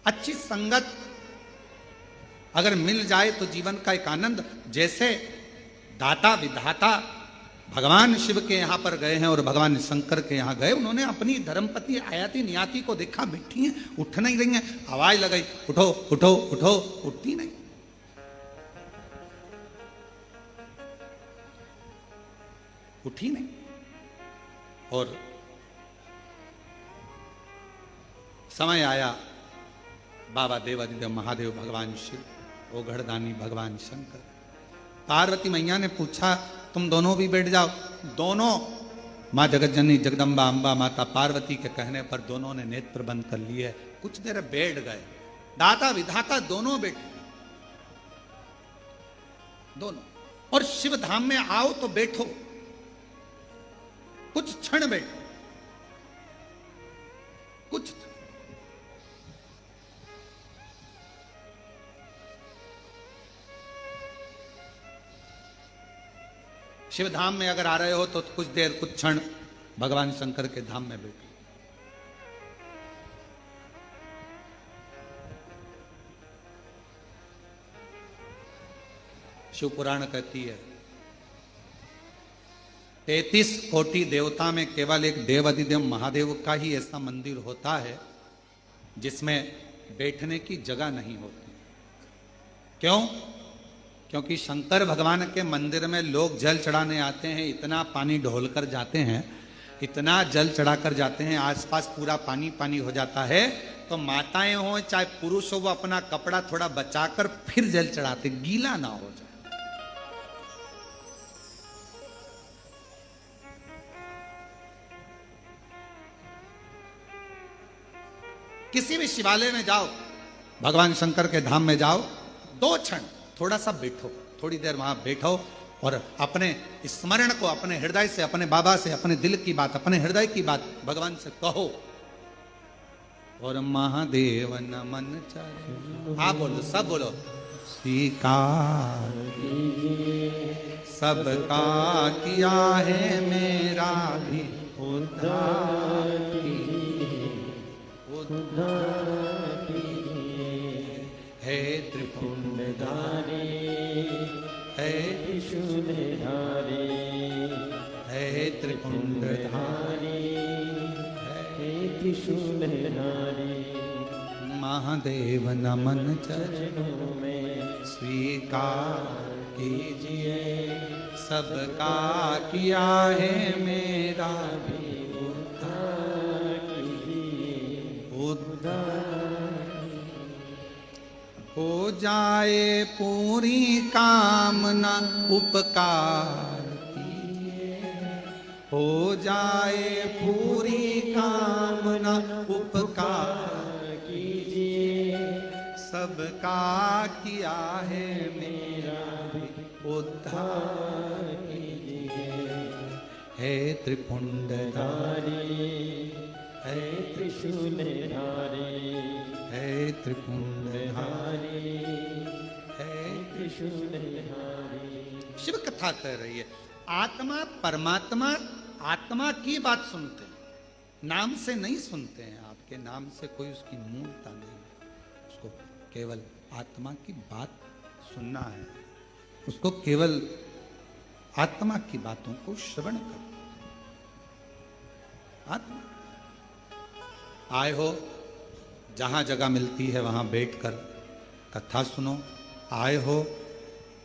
अच्छी संगत अगर मिल जाए तो जीवन का एक आनंद। जैसे दाता विधाता भगवान शिव के यहां पर गए हैं और भगवान शंकर के यहां गए, उन्होंने अपनी धर्मपत्नी आयाति नियाति को देखा, बैठी हैं, उठ नहीं रही हैं, आवाज लगाई उठो उठो उठो, उठती नहीं। उठी नहीं। और समय आया, बाबा देवादिदेव महादेव भगवान शिव, ओघड़दानी भगवान शंकर, पार्वती मैया ने पूछा तुम दोनों भी बैठ जाओ। दोनों, माँ जगतजननी जगदम्बा अम्बा माता पार्वती के कहने पर दोनों ने नेत्र बंद कर लिए। कुछ देर बैठ गए, दाता विधाता दोनों बैठे, दोनों। और शिव धाम में आओ तो बैठो, कुछ क्षण बैठो, कुछ। शिव धाम में अगर आ रहे हो तो कुछ देर, कुछ क्षण भगवान शंकर के धाम में बैठो। शिव पुराण कहती है 33 कोटि देवता में केवल एक देवादिदेव महादेव का ही ऐसा मंदिर होता है जिसमें बैठने की जगह नहीं होती। क्यों? क्योंकि शंकर भगवान के मंदिर में लोग जल चढ़ाने आते हैं, इतना पानी ढोल कर जाते हैं, इतना जल चढ़ाकर जाते हैं, आसपास पूरा पानी पानी हो जाता है। तो माताएं हो चाहे पुरुष हो, वो अपना कपड़ा थोड़ा बचाकर फिर जल चढ़ाते, गीला ना हो जाए। किसी भी शिवालय में जाओ, भगवान शंकर के धाम में जाओ, 2 क्षण थोड़ा सा बैठो, थोड़ी देर वहां बैठो और अपने स्मरण को अपने हृदय से, अपने बाबा से, अपने दिल की बात, अपने हृदय की बात भगवान से कहो। और महादेव नमन चाहे, आप बोलो, सब बोलो। स्वीकार सबका किया है मेरा भी उद्धार है त्रिपुंडधारी, है त्रिशूलधारी, है त्रिपुंडधारी, हे त्रिशूलधारी। महादेव नमन चरणों में स्वीकार कीजिए सबका किया है मेरा भी उद्धार कीजिए, उद्धार हो जाए पूरी कामना उपकार कीजिए, हो जाए पूरी कामना उपकार कीजिए, सबका किया है मेरा भी उद्धार कीजिए। है त्रिपुंडधारी, है त्रिशूलधारी, है त्रिपुंडधारी, है त्रिशूलधारी। शिव कथा कह रही है, आत्मा परमात्मा आत्मा की बात सुनते हैं, नाम से नहीं सुनते हैं। आपके नाम से कोई उसकी मूलता नहीं, उसको केवल आत्मा की बात सुनना है, उसको केवल आत्मा की बातों को श्रवण कर। आत्मा आए हो, जहां जगह मिलती है वहां बैठकर कथा सुनो। आए हो,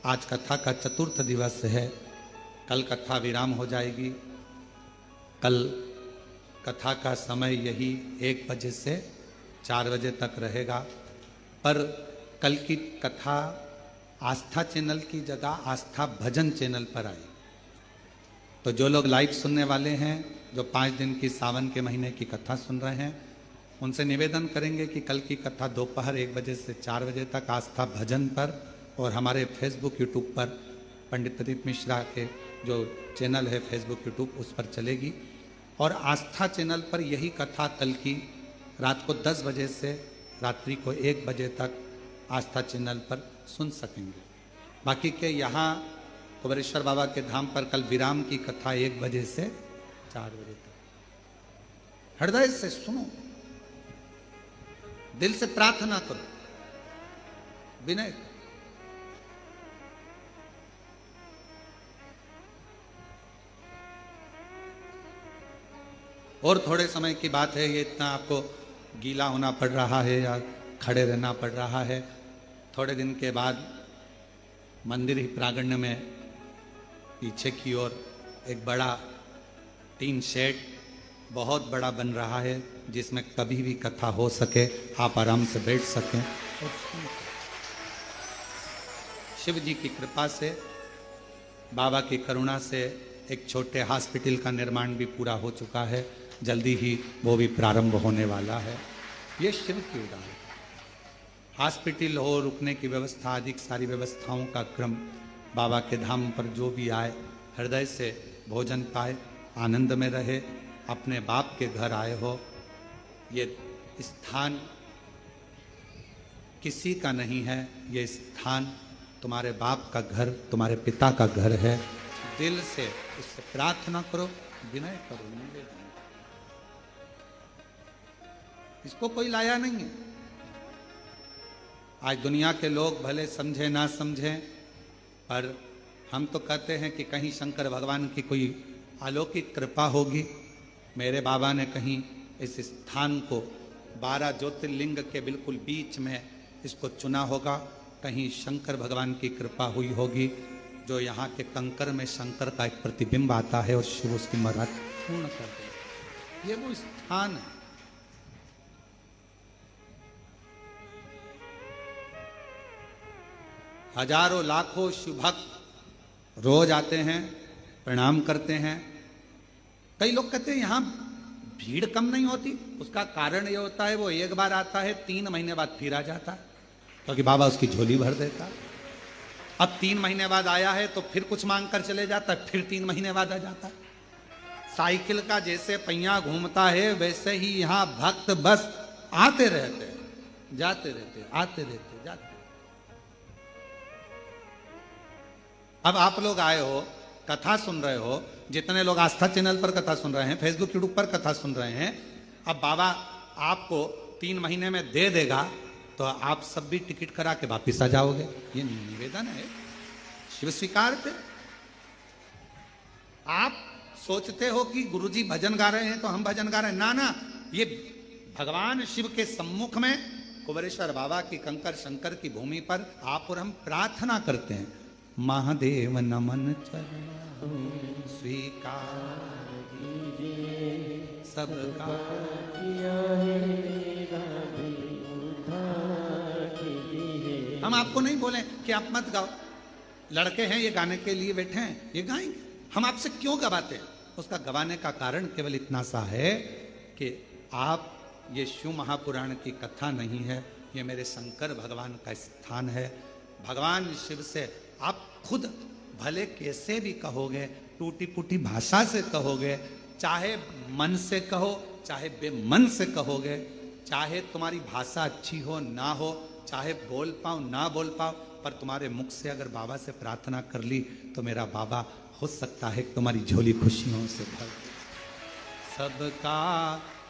आज कथा का 4th दिवस है, कल कथा विराम हो जाएगी। कल कथा का समय यही 1 बजे से 4 बजे तक रहेगा, पर कल की कथा आस्था चैनल की जगह आस्था भजन चैनल पर आई। तो जो लोग लाइव सुनने वाले हैं, जो 5 दिन की सावन के महीने की कथा सुन रहे हैं, उनसे निवेदन करेंगे कि कल की कथा दोपहर 1 बजे से 4 बजे तक आस्था भजन पर और हमारे फेसबुक यूट्यूब पर, पंडित प्रदीप मिश्रा के जो चैनल है फेसबुक यूट्यूब, उस पर चलेगी। और आस्था चैनल पर यही कथा कल की रात को 10 बजे से रात्रि को 1 बजे तक आस्था चैनल पर सुन सकेंगे। बाकी के यहाँ कुबेरेश्वर बाबा के धाम पर कल विराम की कथा 1 बजे से 4 बजे तक। हृदय से सुनो, दिल से प्रार्थना करो, विनय। और थोड़े समय की बात है, ये इतना आपको गीला होना पड़ रहा है या खड़े रहना पड़ रहा है। थोड़े दिन के बाद मंदिर ही प्रांगण में पीछे की ओर एक बड़ा टीन शेड बहुत बड़ा बन रहा है, जिसमें कभी भी कथा हो सके, आप आराम से बैठ सकें और सुन सकें। शिव जी की कृपा से, बाबा की करुणा से एक छोटे हॉस्पिटल का निर्माण भी पूरा हो चुका है, जल्दी ही वो भी प्रारंभ होने वाला है। ये शिव की उड़ान। हॉस्पिटल हो, रुकने की व्यवस्था, अधिक सारी व्यवस्थाओं का क्रम। बाबा के धाम पर जो भी आए हृदय से भोजन पाए, आनंद में रहे। अपने बाप के घर आए हो, ये स्थान किसी का नहीं है, ये स्थान तुम्हारे बाप का घर, तुम्हारे पिता का घर है। दिल से उससे प्रार्थना करो, विनय करो, निवेदन। इसको कोई लाया नहीं है। आज दुनिया के लोग भले समझे ना समझे, पर हम तो कहते हैं कि कहीं शंकर भगवान की कोई अलौकिक कृपा होगी। मेरे बाबा ने कहीं इस स्थान को 12 ज्योतिर्लिंग के बिल्कुल बीच में इसको चुना होगा। कहीं शंकर भगवान की कृपा हुई होगी, जो यहाँ के कंकर में शंकर का एक प्रतिबिंब आता है और शिव उसकी मर्यादा पूर्ण कर दे। ये वो स्थान है। हजारों लाखों शिव भक्त रोज आते हैं, प्रणाम करते हैं। कई लोग कहते हैं यहाँ भीड़ कम नहीं होती? उसका कारण ये होता है, वो एक बार आता है, 3 महीने बाद फिर आ जाता है, क्योंकि बाबा उसकी झोली भर देता है। अब 3 महीने बाद आया है तो फिर कुछ मांग कर चले जाता है, फिर 3 महीने बाद आ जाता है। साइकिल का जैसे पहिया घूमता है, वैसे ही यहां भक्त बस आते रहते हैं, जाते रहते, आते रहते, जाते। अब आप लोग आए हो, कथा सुन रहे हो, जितने लोग आस्था चैनल पर कथा सुन रहे हैं, फेसबुक यूट्यूब पर कथा सुन रहे हैं, अब बाबा आपको 3 महीने में दे देगा तो आप सब भी टिकट करा के वापिस आ जाओगे। ये निवेदन है, शिव स्वीकार थे। आप सोचते हो कि गुरुजी भजन गा रहे हैं तो हम भजन गा रहे हैं, ना ना, ये भगवान शिव के सम्मुख में कुबेरेश्वर बाबा की कंकर शंकर की भूमि पर आप और हम प्रार्थना करते हैं, महादेव नमन चरण स्वीकार कीजिए, सबका किया है हम आपको नहीं बोले कि आप मत गाओ, लड़के हैं ये गाने के लिए बैठे हैं, ये गाएंगे। हम आपसे क्यों गवाते हैं? उसका गवाने का कारण केवल इतना सा है कि आप, ये शिव महापुराण की कथा नहीं है, ये मेरे शंकर भगवान का स्थान है। भगवान शिव से आप खुद भले कैसे भी कहोगे, टूटी फूटी भाषा से कहोगे, चाहे मन से कहो, चाहे बेमन से कहोगे, चाहे तुम्हारी भाषा अच्छी हो ना हो, चाहे बोल पाओ ना बोल पाओ, पर तुम्हारे मुख से अगर बाबा से प्रार्थना कर ली तो मेरा बाबा हो सकता है तुम्हारी झोली खुशियों से भर। सबका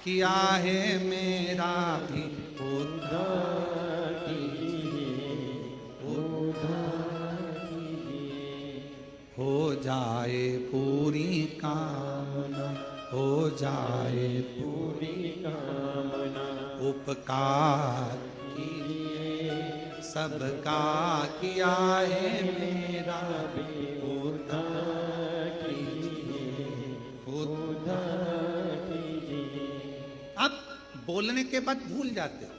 किया है मेरा भी उद्धार कीजिए, उद्धार कीजिए, हो जाए पूरी कामना, हो जाए पूरी कामना, उपकार कीजिए, सबका किया है मेरा भी उद्धार कीजिए, उद्धार कीजिए। अब बोलने के बाद भूल जाते हो।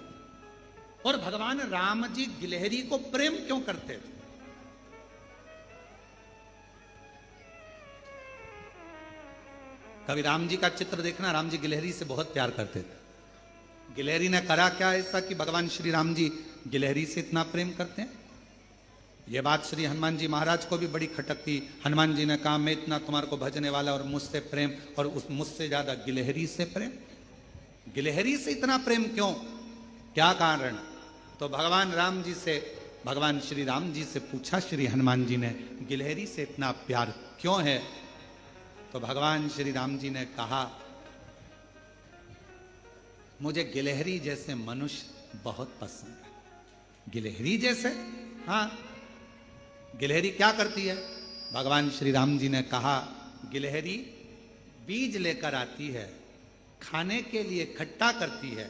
और भगवान राम जी गिलहरी को प्रेम क्यों करते थे? कभी राम जी का चित्र देखना, राम जी गिलहरी से बहुत प्यार करते थे। गिलहरी ने करा क्या ऐसा कि भगवान श्री राम जी गिलहरी से इतना प्रेम करते हैं? यह बात श्री हनुमान जी महाराज को भी बड़ी खटकती। हनुमान जी ने कहा, मैं इतना तुम्हारे को भजने वाला और मुझसे प्रेम, और उस मुझसे ज्यादा गिलहरी से प्रेम। गिलहरी से इतना प्रेम क्यों, क्या कारण? तो भगवान राम जी से, भगवान श्री राम जी से पूछा श्री हनुमान जी ने, गिलहरी से इतना प्यार क्यों है? तो भगवान श्री राम जी ने कहा, मुझे गिलहरी जैसे मनुष्य बहुत पसंद है। गिलहरी जैसे? हाँ। गिलहरी क्या करती है? भगवान श्री राम जी ने कहा, गिलहरी बीज लेकर आती है, खाने के लिए इकट्ठा करती है,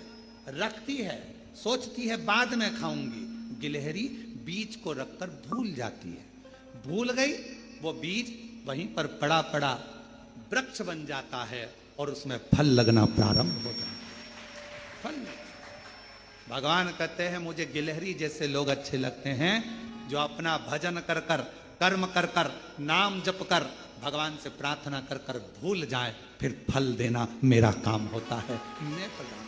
रखती है, सोचती है बाद में खाऊंगी। गिलहरी बीज को रखकर भूल जाती है, भूल गई, वो बीज वहीं पर पड़ा पड़ा वृक्ष बन जाता है और उसमें फल लगना प्रारंभ हो जाता है। फल। भगवान कहते हैं, मुझे गिलहरी जैसे लोग अच्छे लगते हैं जो अपना भजन कर कर, कर्म कर कर, नाम जप कर, भगवान से प्रार्थना कर कर भूल जाए, फिर फल देना मेरा काम होता है। मैं प्रदान।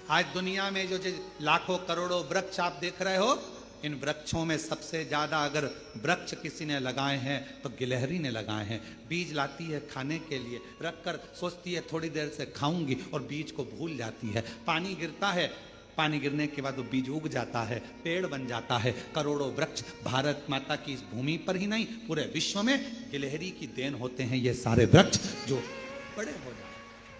आज दुनिया में जो लाखों करोड़ों वृक्ष आप देख रहे हो, इन वृक्षों में सबसे ज्यादा अगर वृक्ष किसी ने लगाए हैं तो गिलहरी ने लगाए हैं। बीज लाती है खाने के लिए, रखकर सोचती है थोड़ी देर से खाऊंगी, और बीज को भूल जाती है। पानी गिरता है, पानी गिरने के बाद वो बीज उग जाता है, पेड़ बन जाता है। करोड़ों वृक्ष भारत माता की इस भूमि पर ही नहीं, पूरे विश्व में गिलहरी की देन होते हैं ये सारे वृक्ष जो बड़े हो जाते।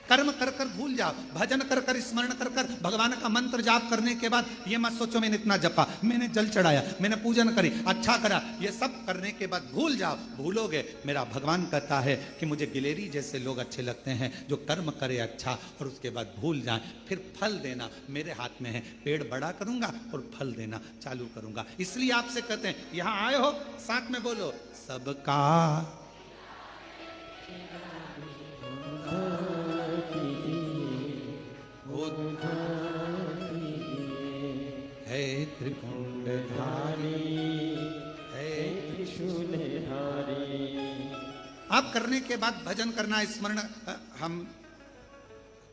कर्म कर कर भूल जाओ, भजन कर कर, स्मरण कर कर, भगवान का मंत्र जाप करने के बाद ये मत सोचो मैंने इतना जपा, मैंने जल चढ़ाया, मैंने पूजन करी, अच्छा करा, ये सब करने के बाद भूल जाओ। भूलोगे, मेरा भगवान कहता है कि मुझे गिलहरी जैसे लोग अच्छे लगते हैं जो कर्म करे अच्छा और उसके बाद भूल जाए, फिर फल देना मेरे हाथ में है। पेड़ बड़ा करूंगा और फल देना चालू करूंगा। इसलिए आपसे कहते हैं, यहां आए हो, साथ में बोलो, सबका है त्रिपुंडधारी, है त्रिशूलधारी। आप करने के बाद भजन करना, स्मरण, हम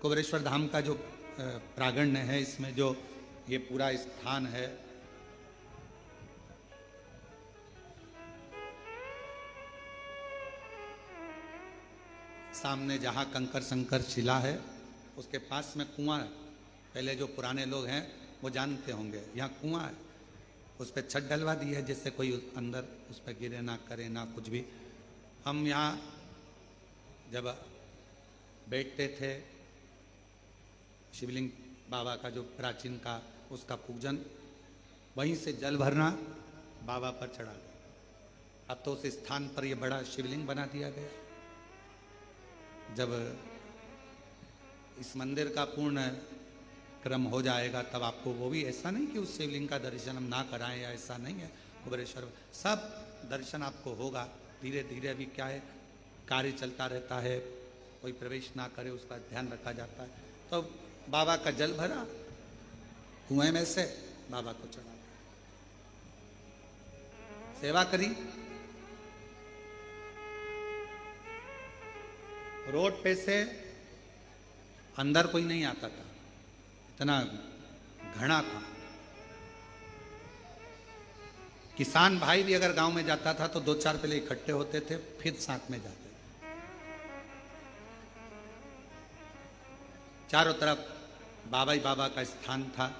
कुबेरेश्वर धाम का जो प्रांगण है, इसमें जो ये पूरा स्थान है, सामने जहाँ कंकर शंकर शिला है उसके पास में कुआं है। पहले जो पुराने लोग हैं वो जानते होंगे, यहाँ कुआं है, उस पर छत डलवा दी है जिससे कोई अंदर उस पर गिरे ना करे ना कुछ भी। हम यहाँ जब बैठते थे, शिवलिंग बाबा का जो प्राचीन का उसका पूजन, वहीं से जल भरना, बाबा पर चढ़ा गया। अब तो उस स्थान पर ये बड़ा शिवलिंग बना दिया गया। जब इस मंदिर का पूर्ण क्रम हो जाएगा तब आपको वो भी, ऐसा नहीं कि उस शिवलिंग का दर्शन हम ना कराएं या ऐसा नहीं है, कुबेरेश्वर सब दर्शन आपको होगा धीरे धीरे। अभी क्या है, कार्य चलता रहता है, कोई प्रवेश ना करे उसका ध्यान रखा जाता है। तो बाबा का जल भरा, कुएं में से बाबा को चढ़ा, सेवा करी। रोड पे से अंदर कोई नहीं आता था, इतना घना था। किसान भाई भी अगर गांव में जाता था तो 2-4 पहले इकट्ठे होते थे, फिर साथ में जाते थे। चारों तरफ बाबा ही बाबा का स्थान था।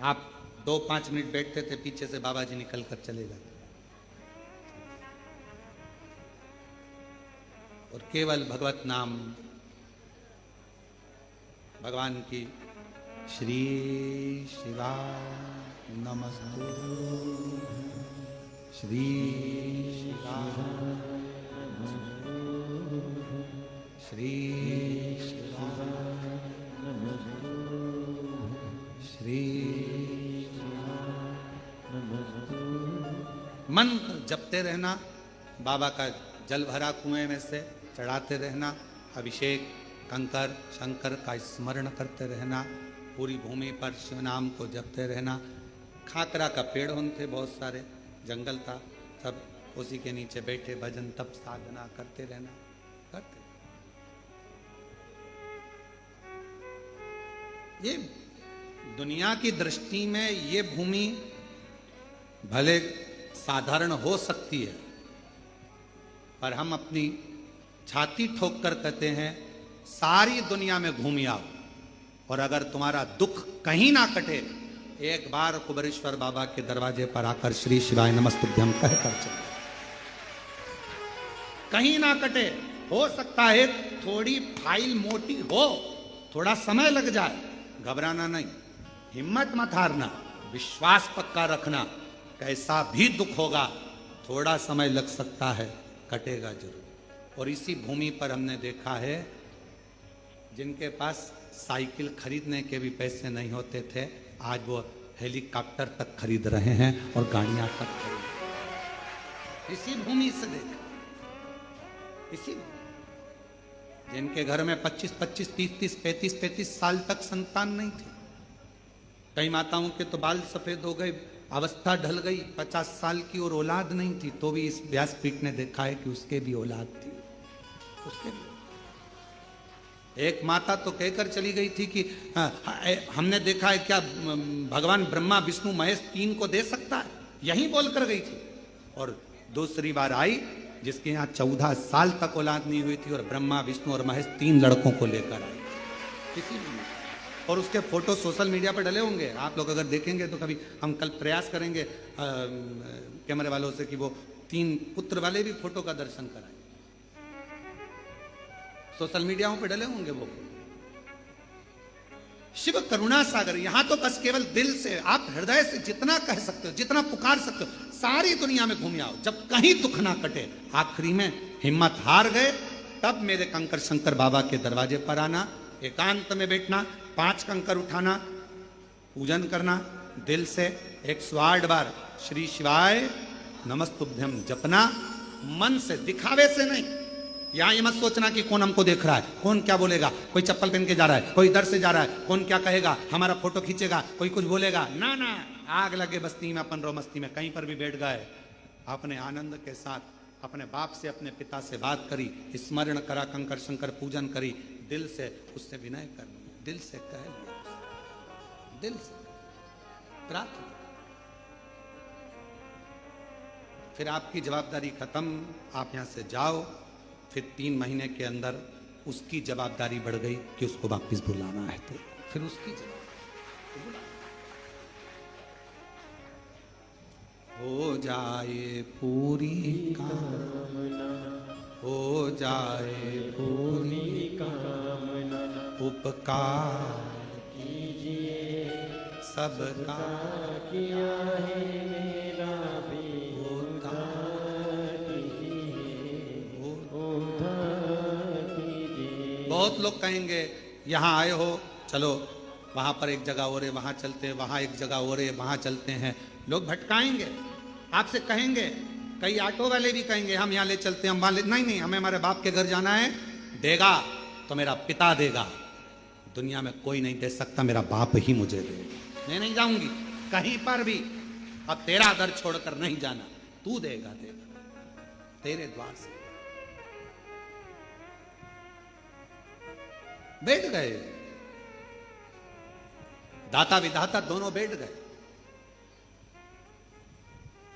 आप 2-5 मिनट बैठते थे, पीछे से बाबा जी निकल कर चले जाते और केवल भगवत नाम, भगवान की श्री शिवाय नमस्तु, श्री शिवाय श्री शिवाय श्री मंत्र जपते रहना, बाबा का जल भरा कुएं में से चढ़ाते रहना, अभिषेक कंकर शंकर का स्मरण करते रहना, पूरी भूमि पर शिव नाम को जपते रहना। खाकरा का पेड़ थे, बहुत सारे जंगल था, सब उसी के नीचे बैठे भजन तप साधना करते रहना, करते। ये दुनिया की दृष्टि में ये भूमि भले साधारण हो सकती है, पर हम अपनी छाती ठोक कर कहते हैं सारी दुनिया में घूम आओ, और अगर तुम्हारा दुख कहीं ना कटे, एक बार कुबेरेश्वर बाबा के दरवाजे पर आकर श्री शिवाय नमस्तुभ्यं कहकर चलो। कहीं ना कटे, हो सकता है थोड़ी फाइल मोटी हो, थोड़ा समय लग जाए, घबराना नहीं, हिम्मत मत हारना, विश्वास पक्का रखना। कैसा भी दुख होगा, थोड़ा समय लग सकता है, कटेगा जरूर। और इसी भूमि पर हमने देखा है, जिनके पास साइकिल खरीदने के भी पैसे नहीं होते थे, आज वो हेलीकॉप्टर तक खरीद रहे हैं और गाड़ियां तक खरीद। इसी भूमि से देखा, इसी जिनके घर में 25-25, 30-30, 35-35 साल तक संतान नहीं थी। कई माताओं के तो बाल सफेद हो गए, अवस्था ढल गई, 50 साल की और औलाद नहीं थी, तो भी इस व्यासपीठ ने देखा है कि उसके भी औलाद थी, उसके भी। एक माता तो कहकर चली गई थी कि हमने देखा है क्या भगवान ब्रह्मा विष्णु महेश 3 को दे सकता है, यही बोलकर गई थी। और दूसरी बार आई जिसके यहाँ 14 साल तक औलाद नहीं हुई थी, और ब्रह्मा विष्णु और महेश 3 लड़कों को लेकर आई किसी भी। और उसके फोटो सोशल मीडिया पर डले होंगे, आप लोग अगर देखेंगे तो कभी हम कल प्रयास करेंगे कैमरे वालों से कि वो 3 पुत्र वाले भी फोटो का दर्शन कराएं। सोशल मीडियाओं पे डले होंगे वो। शिव करुणा सागर, यहां तो बस केवल दिल से, आप हृदय से जितना कह सकते हो, जितना पुकार सकते हो, सारी दुनिया में घूम आओ। जब कहीं दुख ना कटे, आखिरी में हिम्मत हार गए, तब मेरे कंकर शंकर बाबा के दरवाजे पर आना, एकांत में बैठना, 5 कंकर उठाना, पूजन करना, दिल से 108 बार श्री शिवाय नमस्तुभ्यं जपना, मन से, दिखावे से नहीं। यहां ये मत सोचना कि कौन हमको देख रहा है, कौन क्या बोलेगा, कोई चप्पल पहन के जा रहा है, कोई इधर से जा रहा है, कौन क्या कहेगा, हमारा फोटो खींचेगा, कोई कुछ बोलेगा, ना ना, आग लगे बस्ती में, अपन रो मस्ती में, कहीं पर भी बैठ गए, अपने आनंद के साथ अपने बाप से, अपने पिता से बात करी, स्मरण करा, कंकर शंकर पूजन करी, दिल से उससे विनय करनी है, दिल से कह लिया उसने, दिल से प्रार्थना। फिर आपकी जवाबदारी खत्म, आप यहां से जाओ। फिर 3 महीने के अंदर उसकी जवाबदारी बढ़ गई कि उसको वापस बुलाना है, तो फिर उसकी जवाबदारी बुला। हो जाए पूरी कामना, हो जाए पूरी कामना, उपकार कीजिए सबका किया है मेरा भी उद्धार कीजिए, उद्धार कीजिए। बहुत लोग कहेंगे यहाँ आए हो, चलो वहाँ पर एक जगह और है, वहाँ चलते हैं, वहाँ एक जगह और है, वहाँ चलते हैं। लोग भटकाएंगे, आपसे कहेंगे, कई ऑटो वाले भी कहेंगे हम यहाँ ले चलते हैं, हम वहाँ ले, नहीं नहीं, हमें हमारे बाप के घर जाना है। देगा तो मेरा पिता देगा, दुनिया में कोई नहीं दे सकता, मेरा बाप ही मुझे देगा। मैं नहीं जाऊंगी कहीं पर भी, अब तेरा दर छोड़कर नहीं जाना, तू देगा, देगा तेरे द्वार से। बैठ गए, दाता विधाता दोनों बैठ गए,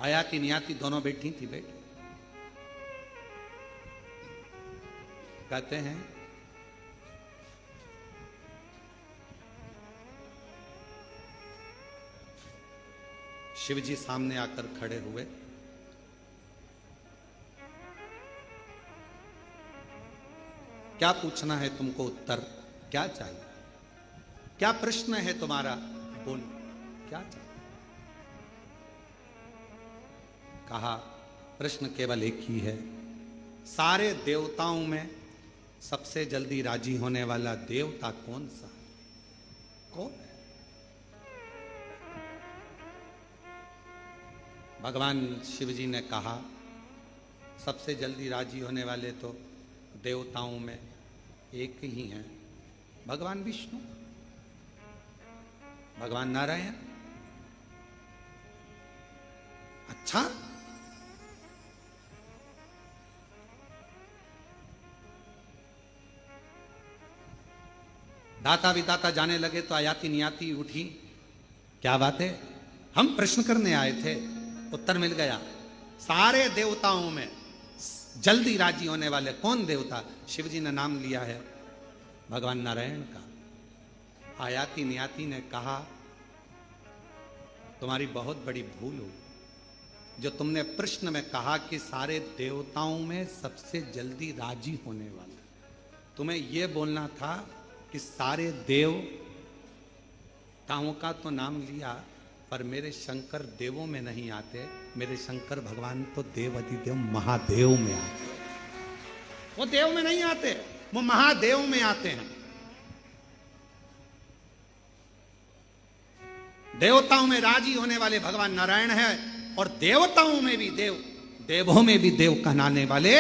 आयाति नियाति दोनों बैठी थी, बैठ। कहते हैं शिव जी सामने आकर खड़े हुए। क्या पूछना है तुमको, उत्तर क्या चाहिए, क्या प्रश्न है तुम्हारा, बोल क्या चाहिए। कहा प्रश्न केवल एक ही है, सारे देवताओं में सबसे जल्दी राजी होने वाला देवता कौन सा, कौन है। भगवान शिव जी ने कहा सबसे जल्दी राजी होने वाले तो देवताओं में एक ही हैं, भगवान विष्णु, भगवान नारायण। अच्छा, दाता विदाता जाने लगे तो आयाति नियाति उठी, क्या बात है, हम प्रश्न करने आए थे, उत्तर मिल गया। सारे देवताओं में जल्दी राजी होने वाले कौन देवता, शिव जी ने नाम लिया है भगवान नारायण का। आयाति नियाति ने कहा तुम्हारी बहुत बड़ी भूल हुई, जो तुमने प्रश्न में कहा कि सारे देवताओं में सबसे जल्दी राजी होने वाला, तुम्हें यह बोलना था कि सारे देवताओं का तो नाम लिया, पर मेरे शंकर देवों में नहीं आते, मेरे शंकर भगवान तो देव अधिदेव महादेव में आते। वो देव में नहीं आते, वो महादेव में आते हैं। देवताओं में राजी होने वाले भगवान नारायण है, और देवताओं में भी देव, देवों में भी देव कहलाने वाले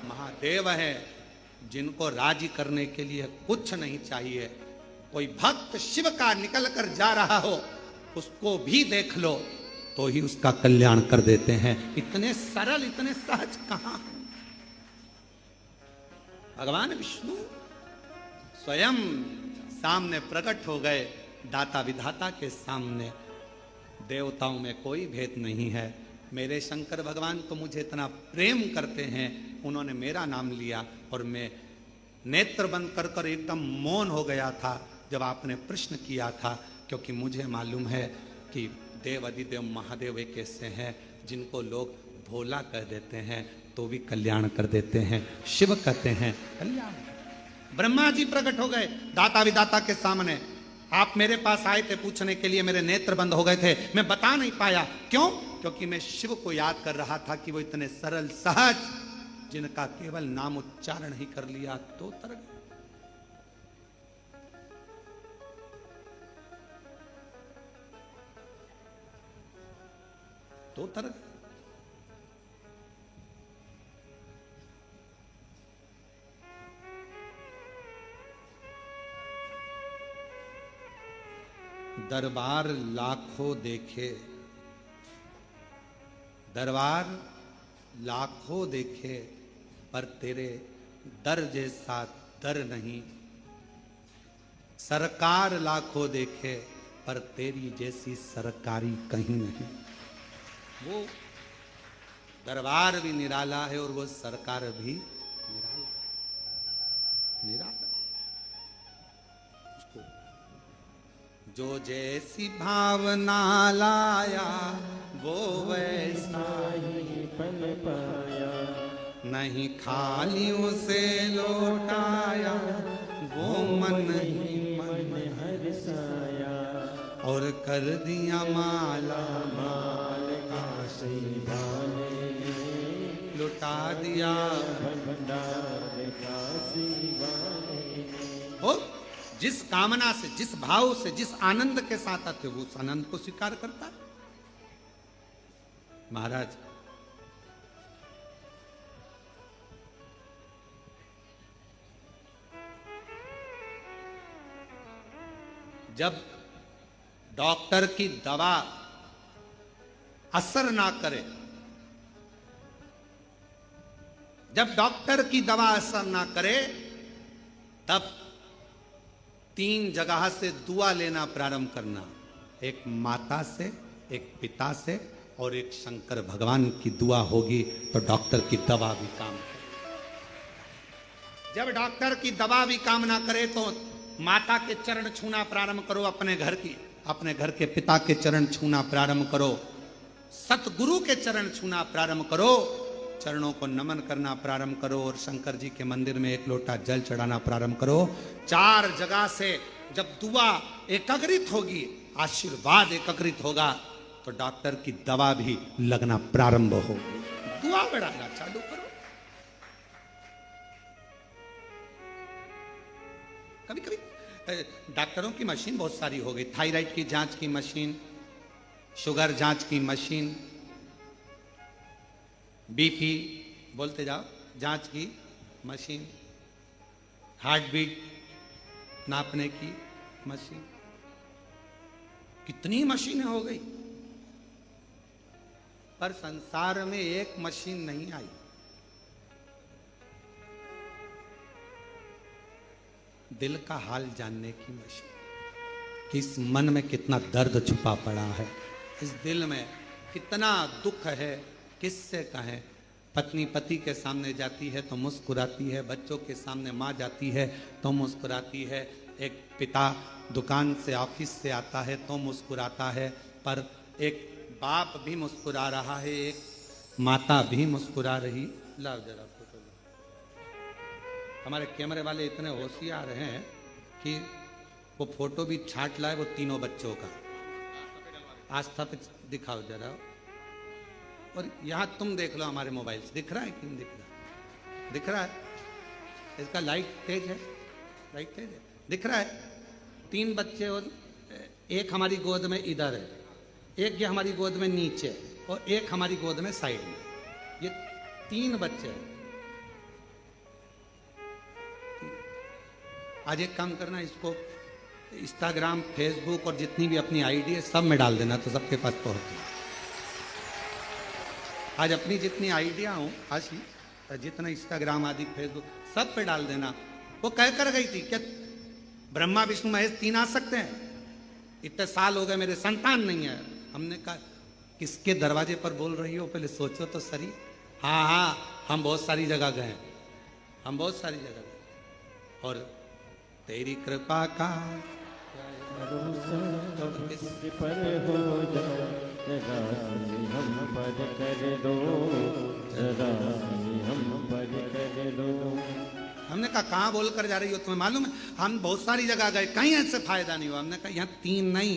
महादेव है, जिनको राजी करने के लिए कुछ नहीं चाहिए। कोई भक्त शिव का निकल कर जा रहा हो, उसको भी देख लो तो ही उसका कल्याण कर देते हैं। इतने सरल, इतने सहज कहां है। भगवान विष्णु स्वयं सामने प्रकट हो गए, दाता विधाता के सामने। देवताओं में कोई भेद नहीं है, मेरे शंकर भगवान तो मुझे इतना प्रेम करते हैं, उन्होंने मेरा नाम लिया और मैं नेत्र बंद कर कर एकदम मौन हो गया था जब आपने प्रश्न किया था, क्योंकि मुझे मालूम है कि देव अधिदेव महादेव एक ऐसे हैं जिनको लोग भोला कह देते हैं तो भी कल्याण कर देते हैं, शिव कहते हैं कल्याण। ब्रह्मा जी प्रकट हो गए दाता विदाता के सामने। आप मेरे पास आए थे पूछने के लिए, मेरे नेत्र बंद हो गए थे, मैं बता नहीं पाया। क्यों? क्योंकि मैं शिव को याद कर रहा था कि वो इतने सरल सहज, जिनका केवल नाम उच्चारण ही कर लिया तो तर गए। तो तर गए। दरबार लाखों देखे, दरबार लाखों देखे, पर तेरे दर जैसा डर नहीं। सरकार लाखों देखे पर तेरी जैसी सरकारी कहीं नहीं। वो दरबार भी निराला है और वो सरकार भी निराला है। निराला उसको जो जैसी भावना लाया वो वैसा ही पल पाया, नहीं खाली उसे लौटाया वो मन ही मन हर्षाया, और कर दिया माला माल का सिवाने, लुटा दिया भंडार का सिवाने। हो। जिस कामना से, जिस भाव से, जिस आनंद के साथ आते वो उस आनंद को स्वीकार करता है। महाराज जब डॉक्टर की दवा असर ना करे, जब डॉक्टर की दवा असर ना करे, तब 3 जगह से दुआ लेना प्रारंभ करना। एक माता से, एक पिता से और एक शंकर भगवान की दुआ होगी तो डॉक्टर की दवा भी काम करे। जब डॉक्टर की दवा भी काम ना करे तो माता के चरण छूना प्रारंभ करो, अपने घर के पिता के चरण छूना प्रारंभ करो, सतगुरु के चरण छूना प्रारंभ करो, चरणों को नमन करना प्रारंभ करो और शंकर जी के मंदिर में 1 लोटा जल चढ़ाना प्रारंभ करो। 4 जगह से जब दुआ एकत्रित होगी, आशीर्वाद एकत्रित होगा तो डॉक्टर की दवा भी लगना प्रारंभ होगी। दुआ बढ़ाना चालू करो। कभी कभी डॉक्टरों की मशीन बहुत सारी हो गई। थायराइड की जांच की मशीन, शुगर जांच की मशीन, बीपी बोलते जाओ जांच की मशीन, हार्ट बीट नापने की मशीन, कितनी मशीनें हो गई। पर संसार में एक मशीन नहीं आई। दिल का हाल जानने की मशीन, कि इस मन में कितना दर्द छुपा पड़ा है, इस दिल में कितना दुख है, किससे कहें। पत्नी पति के सामने जाती है तो मुस्कुराती है, बच्चों के सामने माँ जाती है तो मुस्कुराती है, एक पिता दुकान से ऑफिस से आता है तो मुस्कुराता है, पर एक बाप भी मुस्कुरा रहा है, एक माता भी मुस्कुरा रही। लाओ जरा फोटो। हमारे कैमरे वाले इतने होशियार हैं कि वो फोटो भी छांट लाए, वो तीनों बच्चों का। आस्था पे दिखाओ जरा। और यहाँ तुम देख लो हमारे मोबाइल से, दिख रहा है कि नहीं दिख रहा? दिख रहा है? इसका लाइट तेज है, लाइट तेज है, दिख रहा है। 3 बच्चे और एक हमारी गोद में इधर है, एक ये हमारी गोद में नीचे और एक हमारी गोद में साइड में। ये 3 बच्चे हैं। आज एक काम करना, इसको इंस्टाग्राम, फेसबुक और जितनी भी अपनी आईडी है सब में डाल देना तो सबके पास पहुंचे। आज अपनी जितनी आइडिया हो, आज जितना इंस्टाग्राम आदि फेसबुक सब पे डाल देना। वो कह कर गई थी क्या ब्रह्मा विष्णु महेश 3 आ सकते हैं? इतने साल हो गए मेरे संतान नहीं है। हमने कहा किसके दरवाजे पर बोल रही हो, पहले सोचो तो सही। हाँ हाँ, हम बहुत सारी जगह गए, हम बहुत सारी जगह गए और तेरी कृपा का भरोसा कब किस पर हो जाए, जरा सी हम पर कर दो, जरा सी हम पर कर दो। हमने कहा कहाँ बोल कर जा रही हो, तुम्हें मालूम है हम बहुत सारी जगह गए, कहीं ऐसे फायदा नहीं हुआ। हमने कहा यहाँ 3 नहीं,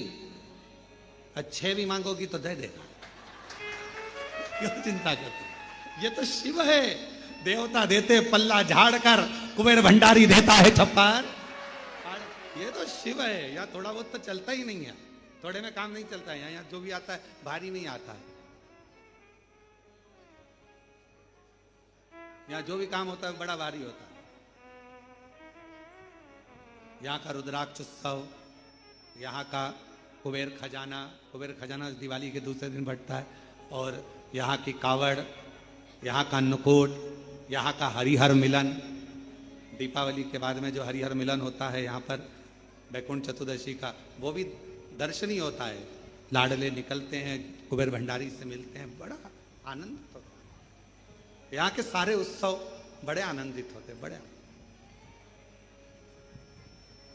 6 भी मांगोगी तो दे देगा, क्यों चिंता करते? ये तो शिव है, देवता देते पल्ला झाड़ कर, कुबेर भंडारी देता है छप्पर। ये तो शिव है, यहाँ थोड़ा बहुत तो चलता ही नहीं है, थोड़े में काम नहीं चलता है। यहाँ जो भी आता है भारी नहीं आता है, यहाँ जो भी काम होता है बड़ा भारी होता है। यहाँ का रुद्राक्ष उत्सव, यहाँ का कुबेर खजाना दिवाली के दूसरे दिन बढ़ता है, और यहाँ की कावड़, यहाँ का अन्नकूट, यहाँ का हरिहर मिलन, दीपावली के बाद में जो हरिहर मिलन होता है यहाँ पर वैकुंठ चतुर्दशी का, वो भी दर्शन ही होता है। लाडले निकलते हैं, कुबेर भंडारी से मिलते हैं, बड़ा आनंद होता है। यहाँ के सारे उत्सव बड़े आनंदित होते हैं, बड़े।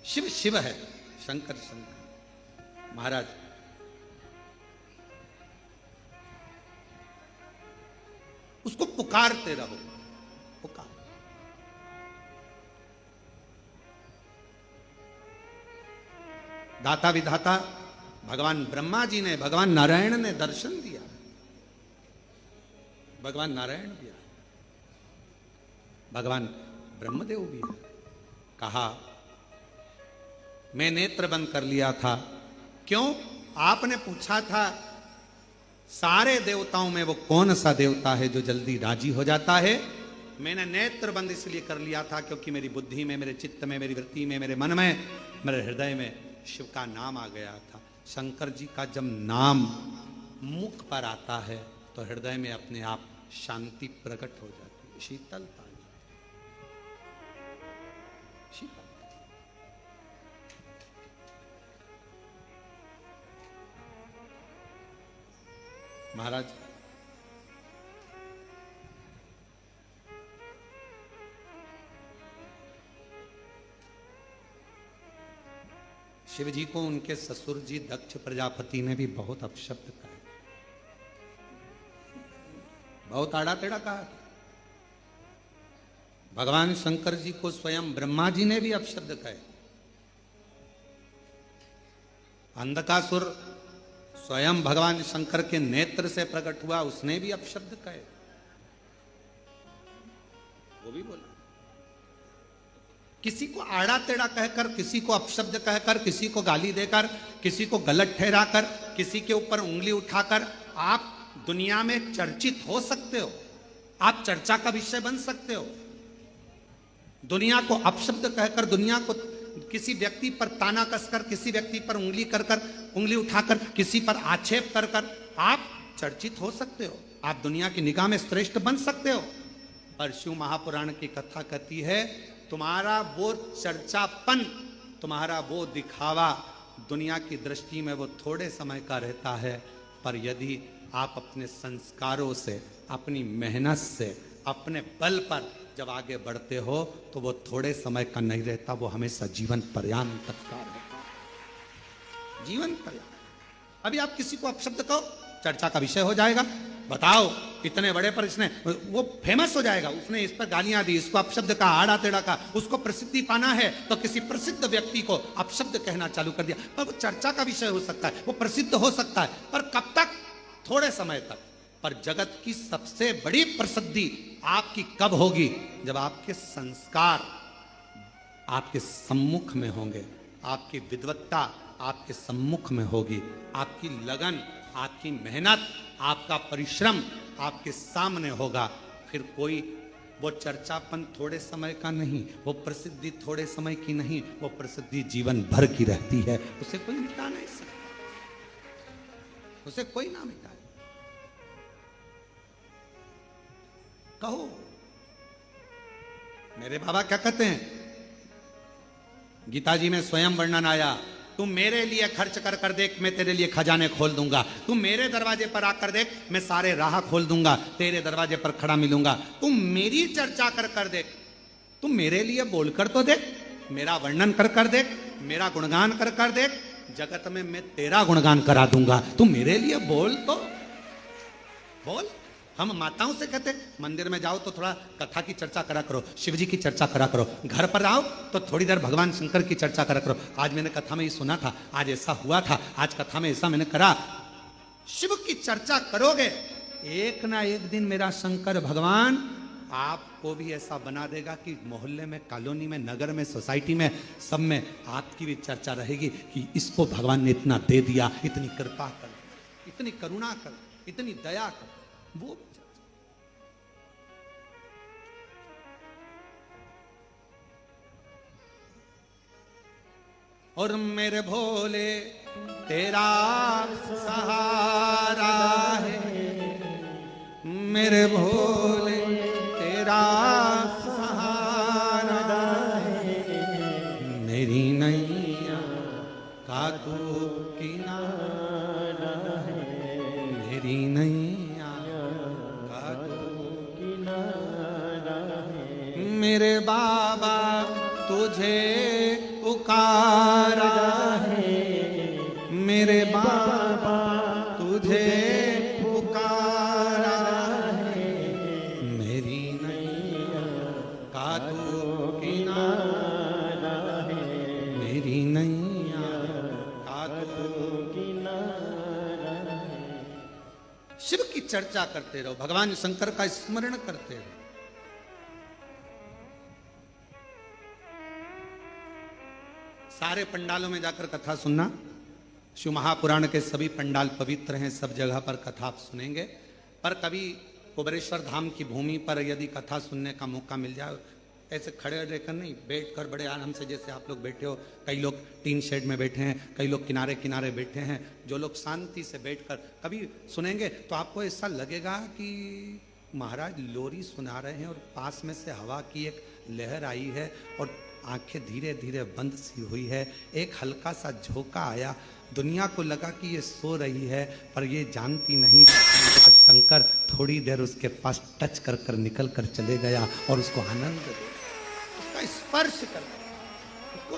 शिव शिव है, शंकर शंकर। महाराज उसको पुकारते रहो, पुकार। दाता विधाता भगवान ब्रह्मा जी ने, भगवान नारायण ने दर्शन दिया, भगवान नारायण भी आए, भगवान ब्रह्मदेव भी आए। कहा मैं नेत्र बंद कर लिया था। क्यों? आपने पूछा था सारे देवताओं में वो कौन सा देवता है जो जल्दी राजी हो जाता है। मैंने नेत्र बंद इसलिए कर लिया था क्योंकि मेरी बुद्धि में, मेरे चित्त में, मेरी वृत्ति में, मेरे मन में, मेरे हृदय में शिव का नाम आ गया था। शंकर जी का जब नाम मुख पर आता है तो हृदय में अपने आप शांति प्रकट हो जाती है, शीतलता। महाराज शिव जी को उनके ससुर जी दक्ष प्रजापति ने भी बहुत अपशब्द कहा, बहुत आड़ा टेढ़ा कहा। भगवान शंकर जी को स्वयं ब्रह्मा जी ने भी अपशब्द कहे। अंधकासुर स्वयं भगवान शंकर के नेत्र से प्रकट हुआ, उसने भी अपशब्द कहे, वो भी बोला। किसी को आड़ा टेढ़ा कहकर, किसी को अपशब्द कहकर, किसी को गाली देकर, किसी को गलत ठहराकर, किसी के ऊपर उंगली उठाकर आप दुनिया में चर्चित हो सकते हो, आप चर्चा का विषय बन सकते हो। दुनिया को अपशब्द कहकर, दुनिया को किसी व्यक्ति पर ताना कसकर, किसी व्यक्ति पर उंगली कर कर, उंगली उठाकर, किसी पर आक्षेप कर कर आप चर्चित हो सकते हो, आप दुनिया की निगाह में श्रेष्ठ बन सकते हो। पर शिव महापुराण की कथा कहती है तुम्हारा वो चर्चापन, तुम्हारा वो दिखावा दुनिया की दृष्टि में वो थोड़े समय का रहता है, पर यदि आप अपने संस्कारों से, अपनी मेहनत से, अपने बल पर जब आगे बढ़ते हो तो वो थोड़े समय का नहीं रहता, वो हमेशा जीवन पर्यंत का रहता है, जीवन पर्यंत। अभी आप किसी को अपशब्द कहो, चर्चा का विषय हो जाएगा। बताओ इतने बड़े पर इसने, वो फेमस हो जाएगा, उसने इस पर गालियां दी, इसको अपशब्द का, आड़ा टेढ़ा का, उसको प्रसिद्धि पाना है तो किसी प्रसिद्ध व्यक्ति को अपशब्द कहना चालू कर दिया। पर वो चर्चा का विषय हो सकता है, वो प्रसिद्ध हो सकता है, पर कब तक? थोड़े समय तक। पर जगत की सबसे बड़ी प्रसिद्धि आपकी कब होगी? जब आपके संस्कार आपके सम्मुख में होंगे, आपकी विद्वत्ता आपके सम्मुख में होगी, आपकी लगन, आपकी मेहनत, आपका परिश्रम आपके सामने होगा। फिर कोई वो चर्चापन थोड़े समय का नहीं, वो प्रसिद्धि थोड़े समय की नहीं, वो प्रसिद्धि जीवन भर की रहती है, उसे कोई मिटा नहीं सकता, उसे कोई ना मिटाए। कहो मेरे बाबा क्या कहते हैं, गीता जी में स्वयं वर्णन आया, तुम मेरे लिए खर्च कर कर देख, मैं तेरे लिए खजाने खोल दूंगा। तुम मेरे दरवाजे पर आकर देख, मैं सारे राह खोल दूंगा, तेरे दरवाजे पर खड़ा मिलूंगा। तुम मेरी चर्चा कर कर देख, तुम मेरे लिए बोलकर तो देख, मेरा वर्णन कर कर देख, मेरा गुणगान कर कर देख, जगत में मैं तेरा गुणगान करा दूंगा। तुम मेरे लिए बोल तो बोल। हम माताओं से कहते मंदिर में जाओ तो थोड़ा कथा की चर्चा करा करो, शिव जी की चर्चा करा करो, घर पर आओ तो थोड़ी देर भगवान शंकर की चर्चा करा करो। आज मैंने कथा में ये सुना था, आज ऐसा हुआ था, आज कथा में ऐसा मैंने करा। शिव की चर्चा करोगे, एक ना एक दिन मेरा शंकर भगवान आपको भी ऐसा बना देगा कि मोहल्ले में, कॉलोनी में, नगर में, सोसाइटी में, सब में आपकी भी चर्चा रहेगी कि इसको भगवान ने इतना दे दिया, इतनी कृपा कर, इतनी करुणा कर, इतनी दया कर। वो और मेरे भोले तेरा सहारा है, मेरे भोले तेरा सहारा का तू किनारा है मेरी नैया का तू किनारा है मेरे बाबा तुझे पुकारा है मेरे बाबा तुझे पुकारा है मेरी नैया का तू किनारा है मेरी नैया का तू किनारा है शिव की चर्चा करते रहो, भगवान शंकर का स्मरण करते रहो। सारे पंडालों में जाकर कथा सुनना। शिव महापुराण के सभी पंडाल पवित्र हैं, सब जगह पर कथा आप सुनेंगे। पर कभी कुबेरेश्वर धाम की भूमि पर यदि कथा सुनने का मौका मिल जाए, ऐसे खड़े रहकर नहीं, बैठकर बड़े आराम से, जैसे आप लोग बैठे हो। कई लोग टीन शेड में बैठे हैं, कई लोग किनारे किनारे बैठे हैं। जो लोग शांति से बैठकर कभी सुनेंगे तो आपको ऐसा लगेगा कि महाराज लोरी सुना रहे हैं और पास में से हवा की एक लहर आई है और आंखें धीरे धीरे बंद सी हुई है। एक हल्का सा झोंका आया, दुनिया को लगा कि ये सो रही है, पर ये जानती नहीं शंकर थोड़ी देर उसके पास टच कर कर निकल कर चले गया और उसको आनंद दे, उसका स्पर्श कर। उसको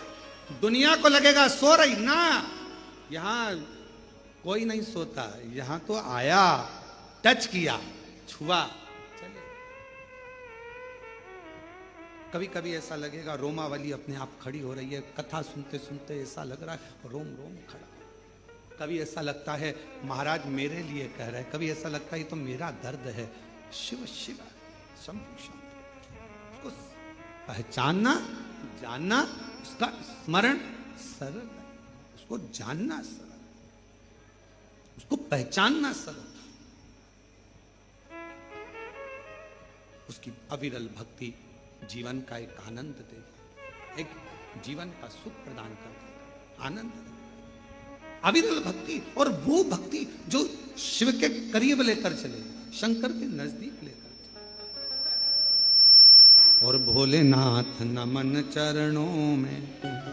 दुनिया को लगेगा सो रही ना, यहाँ कोई नहीं सोता, यहाँ तो आया, टच किया, छुआ, चले। कभी कभी ऐसा लगेगा रोमावली अपने आप खड़ी हो रही है, कथा सुनते सुनते ऐसा लग रहा है रोम रोम खड़ा। कभी ऐसा लगता है महाराज मेरे लिए कह रहे हैं, कभी ऐसा लगता है ये तो मेरा दर्द है। शिव शिव शंभु शंभु, उसको पहचानना, जानना, उसका स्मरण सरल है, उसको जानना सरल, उसको पहचानना सरल। उसकी अविरल भक्ति जीवन का एक आनंद देगी, एक जीवन का सुख प्रदान कर देगा, आनंद देगा। अविरल भक्ति, और वो भक्ति जो शिव के करीब लेकर चले, शंकर के नजदीक लेकर चले। और भोलेनाथ नमन चरणों में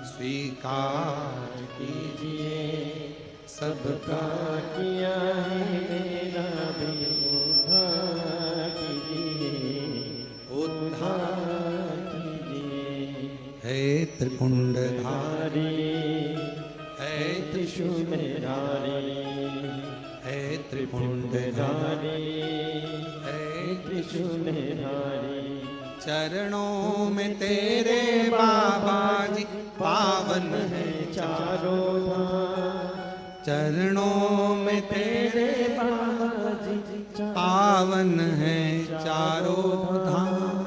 स्वीकार कीजिए, सबका किया है मेरा भी उद्धार कीजिए, उद्धार कीजिए। हे त्रिपुंडधारी, हे त्रिशूलधारी, हे त्रिपुंडधारी, हे त्रिशूलधारी। चरणों में तेरे बाबा जी पावन है चारों धाम, चरणों में तेरे बाबा जी पावन है चारों धाम।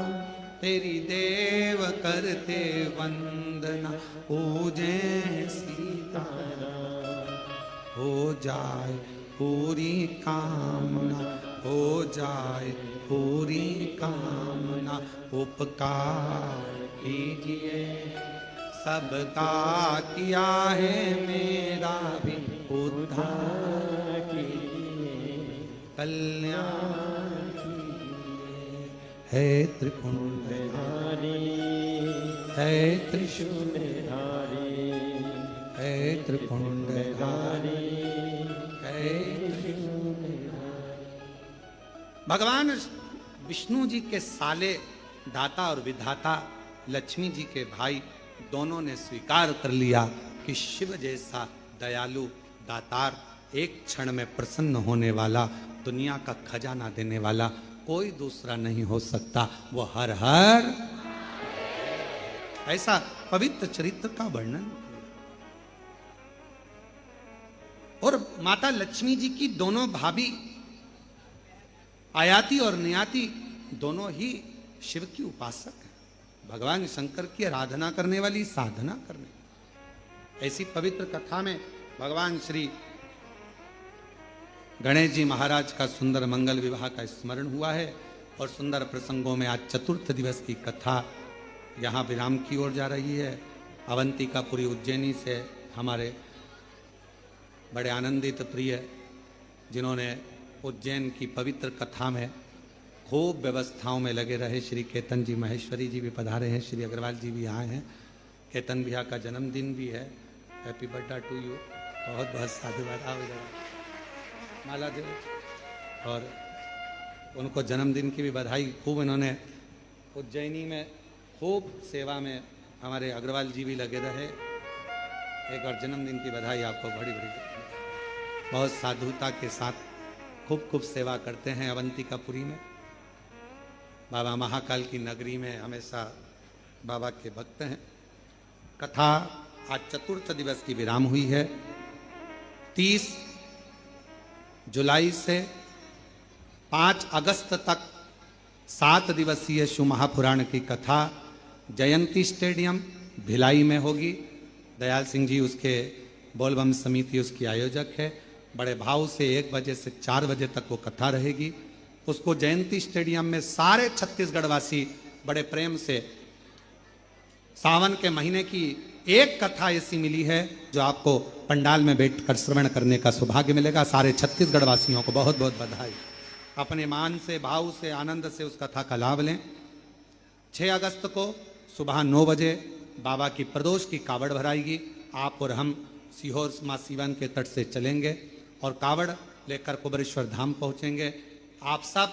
तेरी देव करते वंदना, पूजे सीताराम। हो जाए पूरी कामना, हो जाए पूरी कामना, उपकार कीजिए, सबका किया है मेरा भी उद्धार कीजिए, कल्याण कीजिए। हे त्रिपुंडधारी, हे त्रिशूलधारी, हे त्रिपुंडधारी, हे त्रिशूलधारी। भगवान विष्णु जी के साले, दाता और विधाता लक्ष्मी जी के भाई दोनों ने स्वीकार कर लिया कि शिव जैसा दयालु दातार, एक क्षण में प्रसन्न होने वाला, दुनिया का खजाना देने वाला कोई दूसरा नहीं हो सकता। वो हर हर ऐसा पवित्र चरित्र का वर्णन। और माता लक्ष्मी जी की दोनों भाभी आयाती और नियाती दोनों ही शिव की उपासक हैं, भगवान शंकर की आराधना करने वाली, साधना करने। ऐसी पवित्र कथा में भगवान श्री गणेश जी महाराज का सुंदर मंगल विवाह का स्मरण हुआ है। और सुंदर प्रसंगों में आज चतुर्थ दिवस की कथा यहाँ विराम की ओर जा रही है। अवंतिकापुरी उज्जैनी से हमारे बड़े आनंदित प्रिय, जिन्होंने उज्जैन की पवित्र कथा में खूब व्यवस्थाओं में लगे रहे, श्री केतन जी महेश्वरी जी भी पधारे हैं, श्री अग्रवाल जी भी आए हैं। केतन भैया का जन्मदिन भी है, हैप्पी बर्थडे टू यू। बहुत बहुत साधुवाद। आओ इधर आओ। माला दे। और उनको जन्मदिन की भी बधाई। खूब इन्होंने उज्जैनी में खूब सेवा में हमारे अग्रवाल जी भी लगे रहे। एक बार जन्मदिन की बधाई आपको। बड़ी बड़ी बहुत साधुता के साथ खूब खूब सेवा करते हैं अवंतिकापुरी में। बाबा महाकाल की नगरी में हमेशा बाबा के भक्त हैं। कथा आज चतुर्थ दिवस की विराम हुई है। 30 जुलाई से 5 अगस्त तक 7 दिवसीय शिव महापुराण की कथा जयंती स्टेडियम भिलाई में होगी। दयाल सिंह जी उसके बोलबम समिति उसकी आयोजक है। बड़े भाव से 1 बजे से 4 बजे तक वो कथा रहेगी। उसको जयंती स्टेडियम में सारे छत्तीसगढ़ वासी बड़े प्रेम से, सावन के महीने की एक कथा ऐसी मिली है जो आपको पंडाल में बैठकर श्रवण करने का सौभाग्य मिलेगा। सारे छत्तीसगढ़ वासियों को बहुत बहुत बधाई। अपने मान से, भाव से, आनंद से उस कथा का लाभ लें। 6 अगस्त को सुबह 9 बजे बाबा की प्रदोष की कावड़ भराएगी। आप और हम सीहोर माँ सीवन के तट से चलेंगे और कावड़ लेकर कुबरेश्वर धाम पहुंचेंगे। आप सब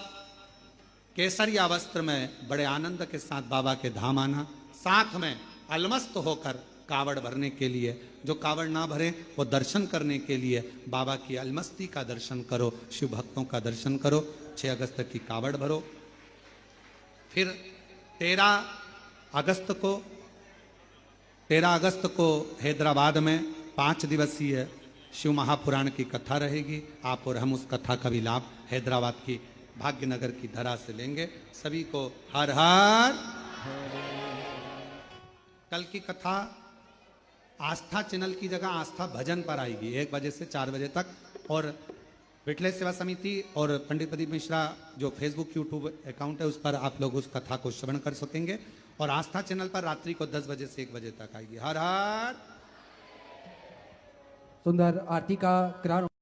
केसरिया वस्त्र में बड़े आनंद के साथ बाबा के धाम आना। साथ में अलमस्त होकर कावड़ भरने के लिए, जो कावड़ ना भरे वो दर्शन करने के लिए बाबा की अलमस्ती का दर्शन करो, शिव भक्तों का दर्शन करो। 6 अगस्त की कावड़ भरो। फिर 13 अगस्त को हैदराबाद में 5 दिवसीय शिव महापुराण की कथा रहेगी। आप और हम उस कथा का भी लाभ हैदराबाद की भाग्यनगर की धरा से लेंगे। सभी को हर हर। कल की कथा आस्था चैनल की जगह आस्था भजन पर आएगी 1 बजे से 4 बजे तक। और विठले सेवा समिति और पंडित प्रदीप मिश्रा जो फेसबुक यूट्यूब अकाउंट है उस पर आप लोग उस कथा को श्रवण कर सकेंगे। और आस्था चैनल पर रात्रि को 10 बजे से 1 बजे तक आएगी। हर हर। सुंदर आरती का